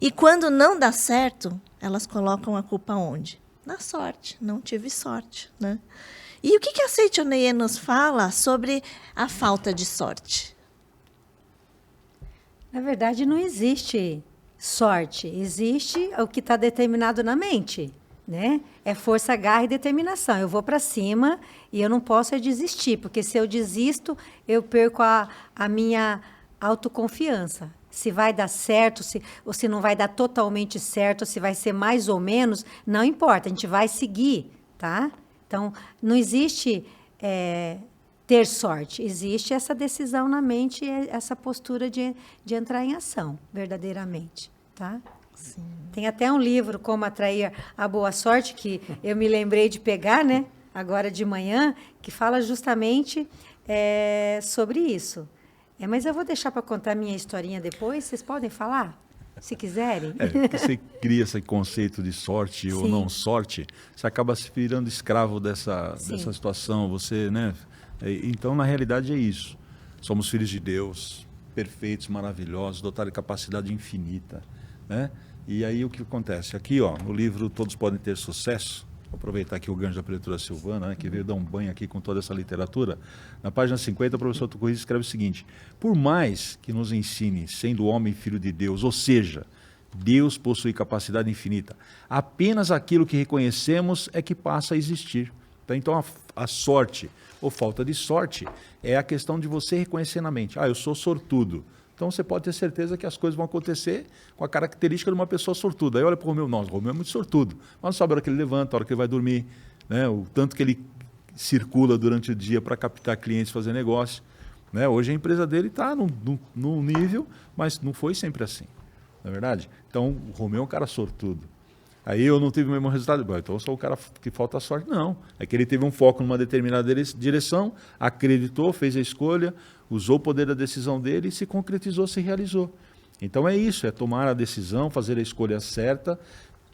E quando não dá certo, elas colocam a culpa onde? na sorte, não tive sorte, né? E o que a Seitoneye nos fala sobre a falta de sorte? Na verdade, não existe sorte, existe o que está determinado na mente, né? É força, garra e determinação. Eu vou para cima e eu não posso desistir, porque se eu desisto, eu perco a minha autoconfiança. Se vai dar certo, ou se não vai dar totalmente certo, se vai ser mais ou menos, não importa, a gente vai seguir, tá? Então, não existe ter sorte, existe essa decisão na mente, essa postura de entrar em ação, verdadeiramente, tá? Sim. Tem até um livro, Como Atrair a Boa Sorte, que eu me lembrei de pegar, né, agora de manhã, que fala justamente sobre isso. Mas eu vou deixar para contar minha historinha depois, vocês podem falar? Se quiserem. Você cria esse conceito de sorte ou não sorte, você acaba se virando escravo dessa situação. Você, né? Então, na realidade, é isso. Somos filhos de Deus, perfeitos, maravilhosos, dotados de capacidade infinita, né? E aí o que acontece? Aqui, ó, no livro Todos Podem Ter Sucesso, vou aproveitar aqui o gancho da Pretura Silvana, né, que veio dar um banho aqui com toda essa literatura. Na página 50, o professor Tucuruzi escreve o seguinte: por mais que nos ensine, sendo homem filho de Deus, ou seja, Deus possui capacidade infinita, apenas aquilo que reconhecemos é que passa a existir. Então, a sorte, ou falta de sorte, é a questão de você reconhecer na mente. Eu sou sortudo. Então, você pode ter certeza que as coisas vão acontecer com a característica de uma pessoa sortuda. Aí olha para o Romeu, nossa, o Romeu é muito sortudo. Mas não sabe a hora que ele levanta, a hora que ele vai dormir, né? O tanto que ele circula durante o dia para captar clientes, fazer negócio, né? Hoje a empresa dele está num nível, mas não foi sempre assim, não é verdade? Então, o Romeu é um cara sortudo. Aí eu não tive o mesmo resultado. Então eu sou o cara que falta sorte. Não. É que ele teve um foco numa determinada direção, acreditou, fez a escolha, usou o poder da decisão dele e se concretizou, se realizou. Então é isso, é tomar a decisão, fazer a escolha certa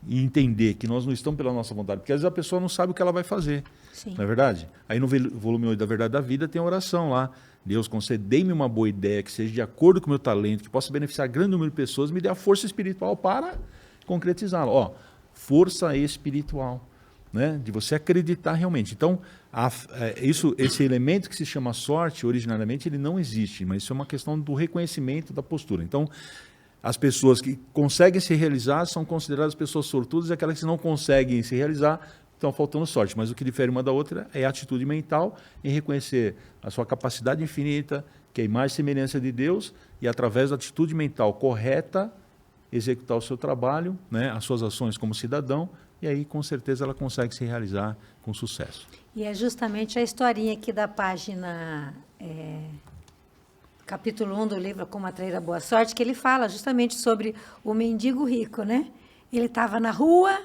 e entender que nós não estamos pela nossa vontade. Porque às vezes a pessoa não sabe o que ela vai fazer. Sim. Não é verdade? Aí no volume 8 da Verdade da Vida tem a oração lá. Deus, concedei-me uma boa ideia que seja de acordo com o meu talento, que possa beneficiar grande número de pessoas, me dê a força espiritual para concretizá-la. Ó, força espiritual, né? De você acreditar realmente. Então, esse elemento que se chama sorte, originariamente, ele não existe, mas isso é uma questão do reconhecimento da postura. Então, as pessoas que conseguem se realizar são consideradas pessoas sortudas, e aquelas que não conseguem se realizar estão faltando sorte. Mas o que difere uma da outra é a atitude mental em reconhecer a sua capacidade infinita, que é a imagem e semelhança de Deus, e através da atitude mental correta, executar o seu trabalho, né, as suas ações como cidadão, e aí com certeza ela consegue se realizar com sucesso. E é justamente a historinha aqui da página, capítulo 1 do livro Como Atrair a Boa Sorte, que ele fala justamente sobre o mendigo rico, né? Ele estava na rua,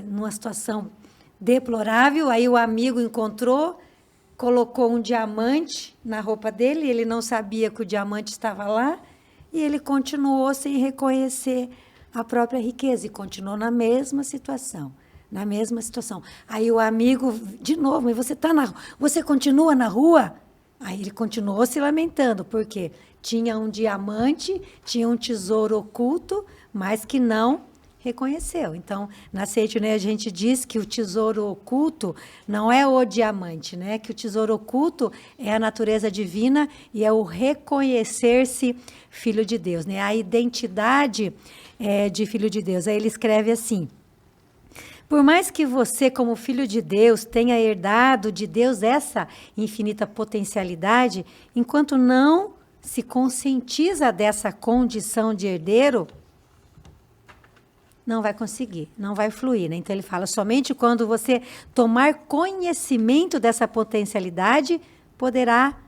numa situação deplorável, aí o amigo encontrou, colocou um diamante na roupa dele, ele não sabia que o diamante estava lá, e ele continuou sem reconhecer a própria riqueza e continuou na mesma situação, Aí o amigo, de novo, mas você continua na rua? Aí ele continuou se lamentando, porque tinha um diamante, tinha um tesouro oculto, mas que não reconheceu. Então, na Seitoneye, a gente diz que o tesouro oculto não é o diamante, né? Que o tesouro oculto é a natureza divina e é o reconhecer-se filho de Deus, né? A identidade de filho de Deus. Aí ele escreve assim: por mais que você, como filho de Deus, tenha herdado de Deus essa infinita potencialidade, enquanto não se conscientiza dessa condição de herdeiro, não vai conseguir, não vai fluir, né? Então ele fala, somente quando você tomar conhecimento dessa potencialidade, poderá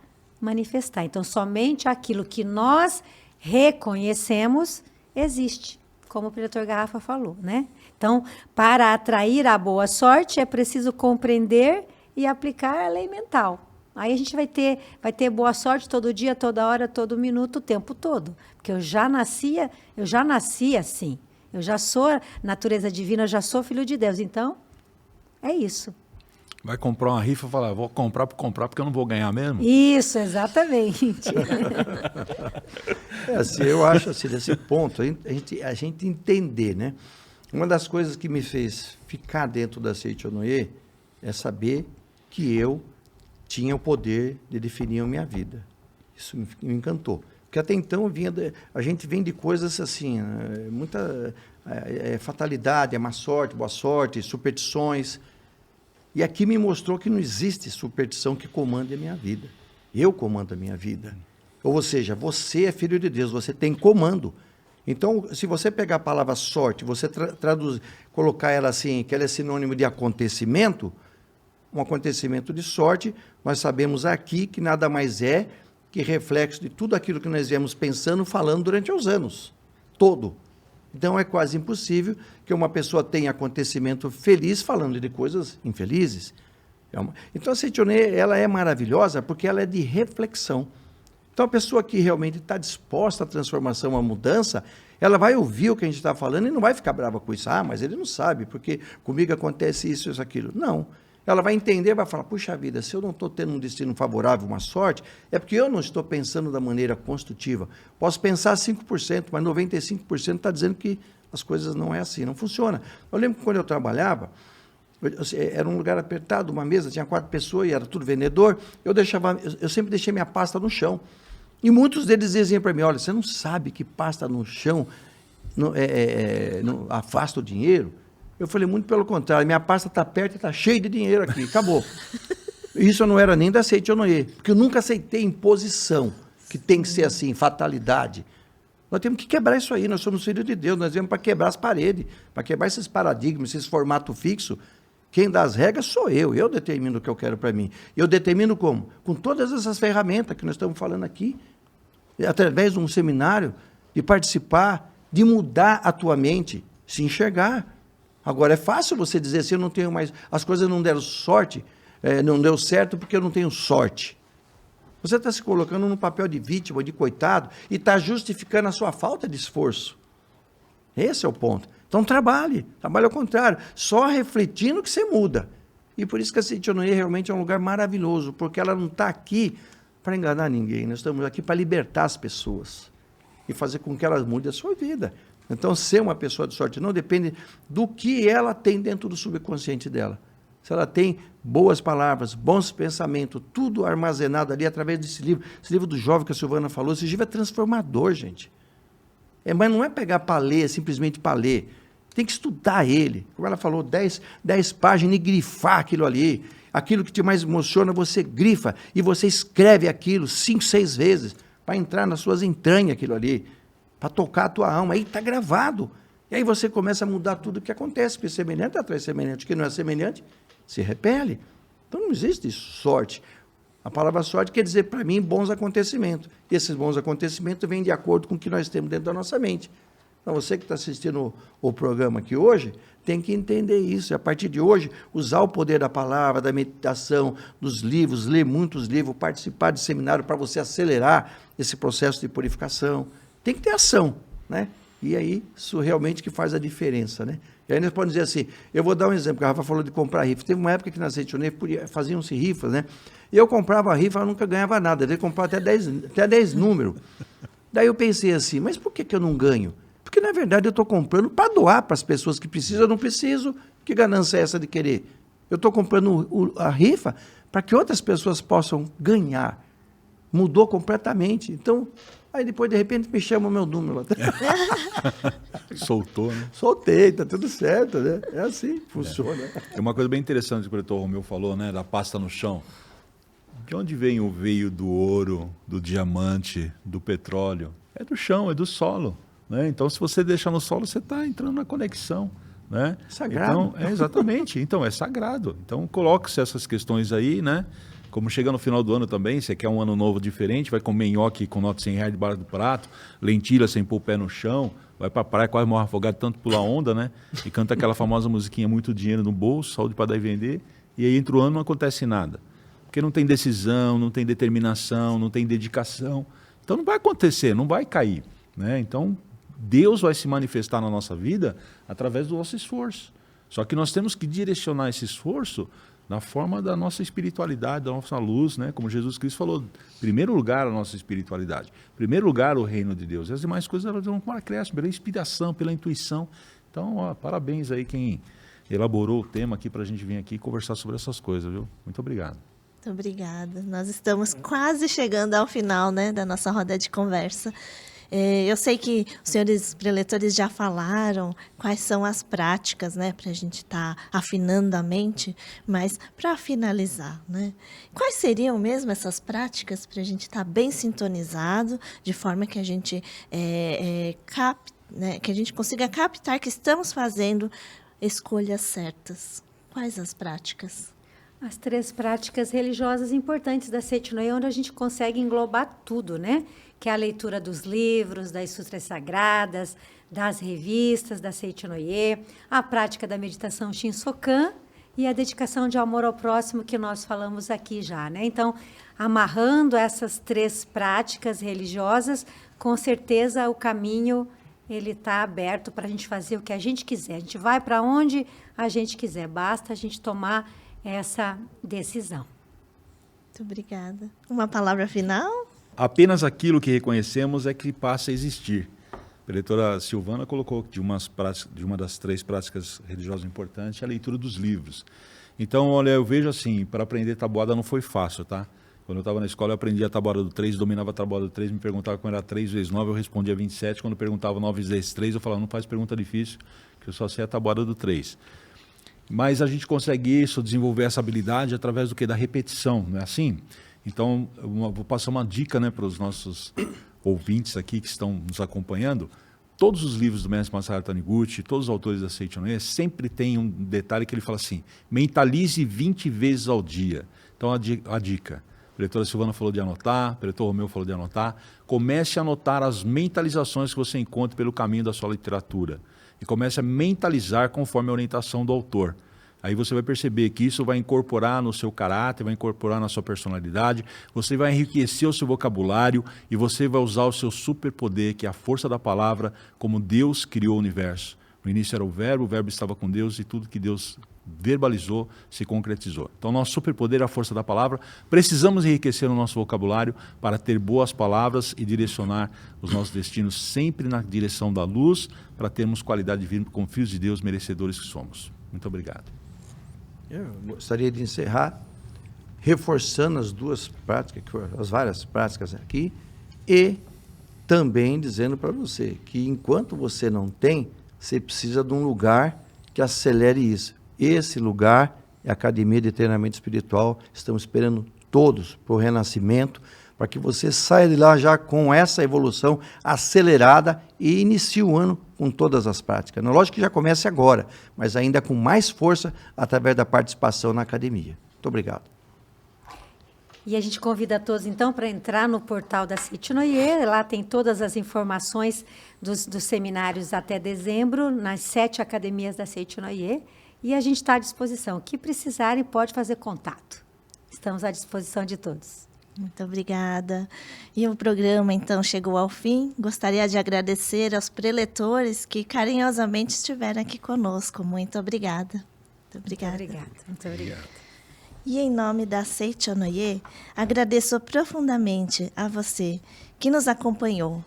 manifestar. Então, somente aquilo que nós reconhecemos existe, como o diretor Garrafa falou, né? Então, para atrair a boa sorte, é preciso compreender e aplicar a lei mental. Aí a gente vai ter boa sorte todo dia, toda hora, todo minuto, o tempo todo. Porque eu já nasci assim. Eu já sou natureza divina, eu já sou filho de Deus. Então, é isso. Vai comprar uma rifa e falar, vou comprar porque eu não vou ganhar mesmo? Isso, exatamente. Assim, eu acho assim, desse ponto, a gente entender, né? Uma das coisas que me fez ficar dentro da Seitonoye é saber que eu tinha o poder de definir a minha vida. Isso me encantou. Porque até então a gente vem de coisas assim, muita fatalidade, má sorte, boa sorte, superstições. E aqui me mostrou que não existe superstição que comande a minha vida. Eu comando a minha vida. Ou seja, você é filho de Deus, você tem comando. Então, se você pegar a palavra sorte, você colocar ela assim, que ela é sinônimo de acontecimento, um acontecimento de sorte, nós sabemos aqui que nada mais é que reflexo de tudo aquilo que nós viemos pensando, falando durante os anos, todo. Então, é quase impossível que uma pessoa tenha acontecimento feliz falando de coisas infelizes. Então, a Seitonoye, ela é maravilhosa porque ela é de reflexão. Então, a pessoa que realmente está disposta à transformação, à mudança, ela vai ouvir o que a gente está falando e não vai ficar brava com isso. Ah, mas ele não sabe, porque comigo acontece isso, isso, aquilo. Não. Ela vai entender, vai falar, puxa vida, se eu não estou tendo um destino favorável, uma sorte, é porque eu não estou pensando da maneira construtiva. Posso pensar 5%, mas 95% está dizendo que as coisas não é assim, não funciona. Eu lembro que quando eu trabalhava, era um lugar apertado, uma mesa, tinha 4 pessoas e era tudo vendedor, eu sempre deixei minha pasta no chão. E muitos deles diziam para mim, olha, você não sabe que pasta no chão afasta o dinheiro? Eu falei, muito pelo contrário, minha pasta está perto e está cheia de dinheiro aqui, acabou. Isso eu não era nem da Seitonoye, porque eu nunca aceitei imposição, que tem que ser assim, fatalidade. Nós temos que quebrar isso aí, nós somos filhos de Deus, nós viemos para quebrar as paredes, para quebrar esses paradigmas, esses formatos fixos. Quem dá as regras sou eu determino o que eu quero para mim. E eu determino como? Com todas essas ferramentas que nós estamos falando aqui, através de um seminário, de participar, de mudar a tua mente, se enxergar. Agora, é fácil você dizer assim, eu não tenho mais, as coisas não deram sorte, não deu certo porque eu não tenho sorte. Você está se colocando num papel de vítima, de coitado, e está justificando a sua falta de esforço. Esse é o ponto. Então, trabalhe ao contrário, só refletindo que você muda. E por isso que a Seitonoye realmente é um lugar maravilhoso, porque ela não está aqui para enganar ninguém, nós estamos aqui para libertar as pessoas e fazer com que elas mudem a sua vida. Então, ser uma pessoa de sorte não depende do que ela tem dentro do subconsciente dela. Se ela tem boas palavras, bons pensamentos, tudo armazenado ali através desse livro. Esse livro do jovem que a Silvana falou, esse livro é transformador, gente. Mas não é pegar para ler, simplesmente para ler. Tem que estudar ele. Como ela falou, 10 páginas e grifar aquilo ali. Aquilo que te mais emociona, você grifa e você escreve aquilo 5, 6 vezes para entrar nas suas entranhas aquilo ali, para tocar a tua alma. Aí está gravado. E aí você começa a mudar tudo o que acontece, porque semelhante atrai semelhante. O que não é semelhante se repele. Então não existe sorte. A palavra sorte quer dizer, para mim, bons acontecimentos. E esses bons acontecimentos vêm de acordo com o que nós temos dentro da nossa mente. Então, você que está assistindo o programa aqui hoje, tem que entender isso. E, a partir de hoje, usar o poder da palavra, da meditação, dos livros, ler muitos livros, participar de seminário para você acelerar esse processo de purificação. Tem que ter ação, né? E aí, isso realmente que faz a diferença, né? E aí nós podemos dizer assim, eu vou dar um exemplo, que a Rafa falou de comprar rifa. Teve uma época que na Seitonoye faziam-se rifas, né? E eu comprava a rifa, eu nunca ganhava nada. Eu comprava até 10 números. Daí eu pensei assim, mas por que eu não ganho? Porque, na verdade, eu estou comprando para doar para as pessoas que precisam, eu não preciso. Que ganância é essa de querer? Eu estou comprando a rifa para que outras pessoas possam ganhar. Mudou completamente. Então, aí depois, de repente, me chama o meu número. Soltou, né? Soltei, está tudo certo, né? É assim que funciona. É uma coisa bem interessante que o pretor Romeu falou, né? Da pasta no chão. De onde vem o veio do ouro, do diamante, do petróleo? É do chão, é do solo. Né? Então, se você deixar no solo, você está entrando na conexão. Né? Sagrado. Então, exatamente. Então, é sagrado. Então, coloque-se essas questões aí, né? Como chega no final do ano também, você quer um ano novo diferente, vai comer nhoque com nota R$100 debaixo do prato, lentilha sem pôr o pé no chão, vai pra praia, quase morre afogado, tanto pular onda, né? E canta aquela famosa musiquinha, muito dinheiro no bolso, saúde para dar e vender, e aí entra o ano não acontece nada. Porque não tem decisão, não tem determinação, não tem dedicação. Então não vai acontecer, não vai cair. Né? Então Deus vai se manifestar na nossa vida através do nosso esforço. Só que nós temos que direcionar esse esforço na forma da nossa espiritualidade, da nossa luz, né? Como Jesus Cristo falou, em primeiro lugar a nossa espiritualidade, em primeiro lugar o reino de Deus. E as demais coisas elas vão para crescer, pela inspiração, pela intuição. Então, ó, parabéns aí quem elaborou o tema aqui para a gente vir aqui conversar sobre essas coisas, viu? Muito obrigado. Muito obrigada. Nós estamos quase chegando ao final, né, da nossa roda de conversa. Eu sei que os senhores preletores já falaram quais são as práticas, né, para a gente estar afinando a mente, mas para finalizar, né, quais seriam mesmo essas práticas para a gente estar bem sintonizado, de forma que a gente que a gente consiga captar que estamos fazendo escolhas certas? Quais as práticas? As 3 práticas religiosas importantes da Seitinoye, onde a gente consegue englobar tudo, né? Que é a leitura dos livros, das sutras sagradas, das revistas da Seitinoye, a prática da meditação Shinsokan e a dedicação de amor ao próximo, que nós falamos aqui já, né? Então, amarrando essas 3 práticas religiosas, com certeza o caminho ele está aberto para a gente fazer o que a gente quiser. A gente vai para onde a gente quiser, basta a gente tomar essa decisão. Muito obrigada. Uma palavra final? Apenas aquilo que reconhecemos é que passa a existir. A preletora Silvana colocou de uma das 3 práticas religiosas importantes a leitura dos livros. Então, olha, eu vejo assim, para aprender tabuada não foi fácil, tá? Quando eu estava na escola, eu aprendia a tabuada do 3, dominava a tabuada do 3, me perguntava como era 3 vezes 9, eu respondia 27. Quando eu perguntava 9 vezes 3, eu falava, não faz pergunta difícil, que eu só sei a tabuada do 3. Mas a gente consegue isso, desenvolver essa habilidade através do quê? Da repetição, não é assim? Então, vou passar uma dica, né, para os nossos ouvintes aqui que estão nos acompanhando. Todos os livros do mestre Masaru Taniguchi, todos os autores da Seitinoye, sempre tem um detalhe que ele fala assim, mentalize 20 vezes ao dia. Então, a dica, a preletora Silvana falou de anotar, o preletor Romeu falou de anotar, comece a anotar as mentalizações que você encontra pelo caminho da sua literatura e comece a mentalizar conforme a orientação do autor. Aí você vai perceber que isso vai incorporar no seu caráter, vai incorporar na sua personalidade, você vai enriquecer o seu vocabulário e você vai usar o seu superpoder, que é a força da palavra, como Deus criou o universo. No início era o verbo estava com Deus e tudo que Deus verbalizou se concretizou. Então, nosso superpoder é a força da palavra. Precisamos enriquecer o nosso vocabulário para ter boas palavras e direcionar os nossos destinos sempre na direção da luz, para termos qualidade de vida como filhos de Deus, merecedores que somos. Muito obrigado. Eu gostaria de encerrar reforçando as 2 práticas, as várias práticas aqui, e também dizendo para você que enquanto você não tem, você precisa de um lugar que acelere isso. Esse lugar é a Academia de Treinamento Espiritual. Estamos esperando todos para o renascimento, para que você saia de lá já com essa evolução acelerada e inicie o ano com todas as práticas. Lógico que já comece agora, mas ainda com mais força através da participação na academia. Muito obrigado. E a gente convida a todos, então, para entrar no portal da Seitinoye. Lá tem todas as informações dos seminários até dezembro, nas 7 academias da Seitinoye. E a gente está à disposição. O que precisarem, pode fazer contato. Estamos à disposição de todos. Muito obrigada. E o programa, então, chegou ao fim. Gostaria de agradecer aos preletores que carinhosamente estiveram aqui conosco. Muito obrigada. Muito obrigada. Muito obrigada. Muito obrigada. E em nome da Seitinoye, agradeço profundamente a você que nos acompanhou.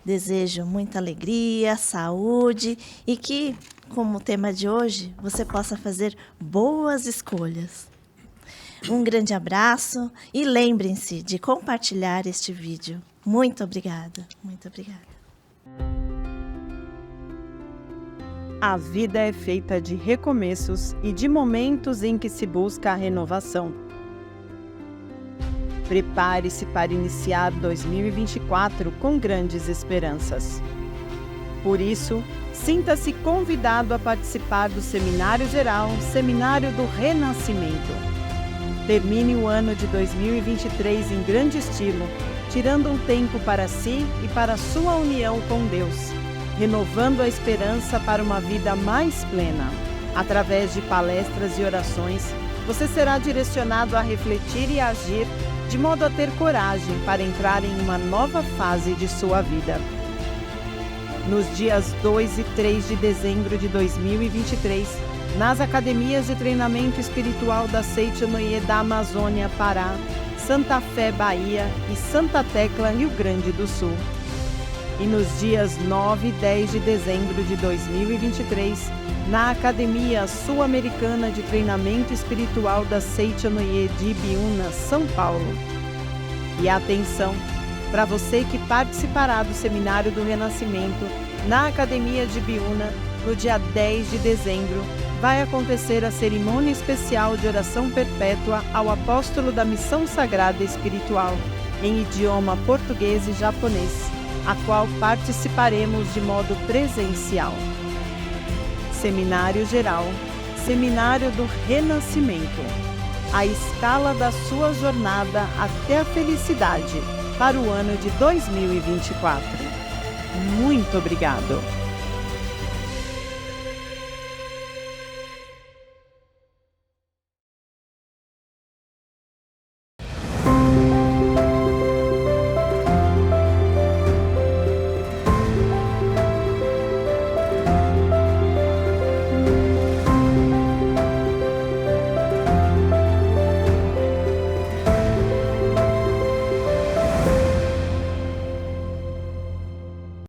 Desejo muita alegria, saúde e que, como o tema de hoje, você possa fazer boas escolhas. Um grande abraço e lembrem-se de compartilhar este vídeo. Muito obrigada. Muito obrigada. A vida é feita de recomeços e de momentos em que se busca a renovação. Prepare-se para iniciar 2024 com grandes esperanças. Por isso, sinta-se convidado a participar do Seminário Geral, Seminário do Renascimento. Termine o ano de 2023 em grande estilo, tirando um tempo para si e para a sua união com Deus, renovando a esperança para uma vida mais plena. Através de palestras e orações, você será direcionado a refletir e agir de modo a ter coragem para entrar em uma nova fase de sua vida. Nos dias 2 e 3 de dezembro de 2023, nas academias de treinamento espiritual da Seitinoye da Amazônia, Pará, Santa Fé, Bahia e Santa Tecla, Rio Grande do Sul. e nos dias 9 e 10 de dezembro de 2023, na Academia Sul-Americana de Treinamento Espiritual da Seichonoye de Ibiúna, São Paulo. E atenção, para você que participará do Seminário do Renascimento na Academia de Ibiúna, no dia 10 de dezembro, vai acontecer a cerimônia especial de oração perpétua ao apóstolo da Missão Sagrada Espiritual, em idioma português e japonês, a qual participaremos de modo presencial. Seminário Geral, Seminário do Renascimento, a escala da sua jornada até a felicidade para o ano de 2024. Muito obrigado!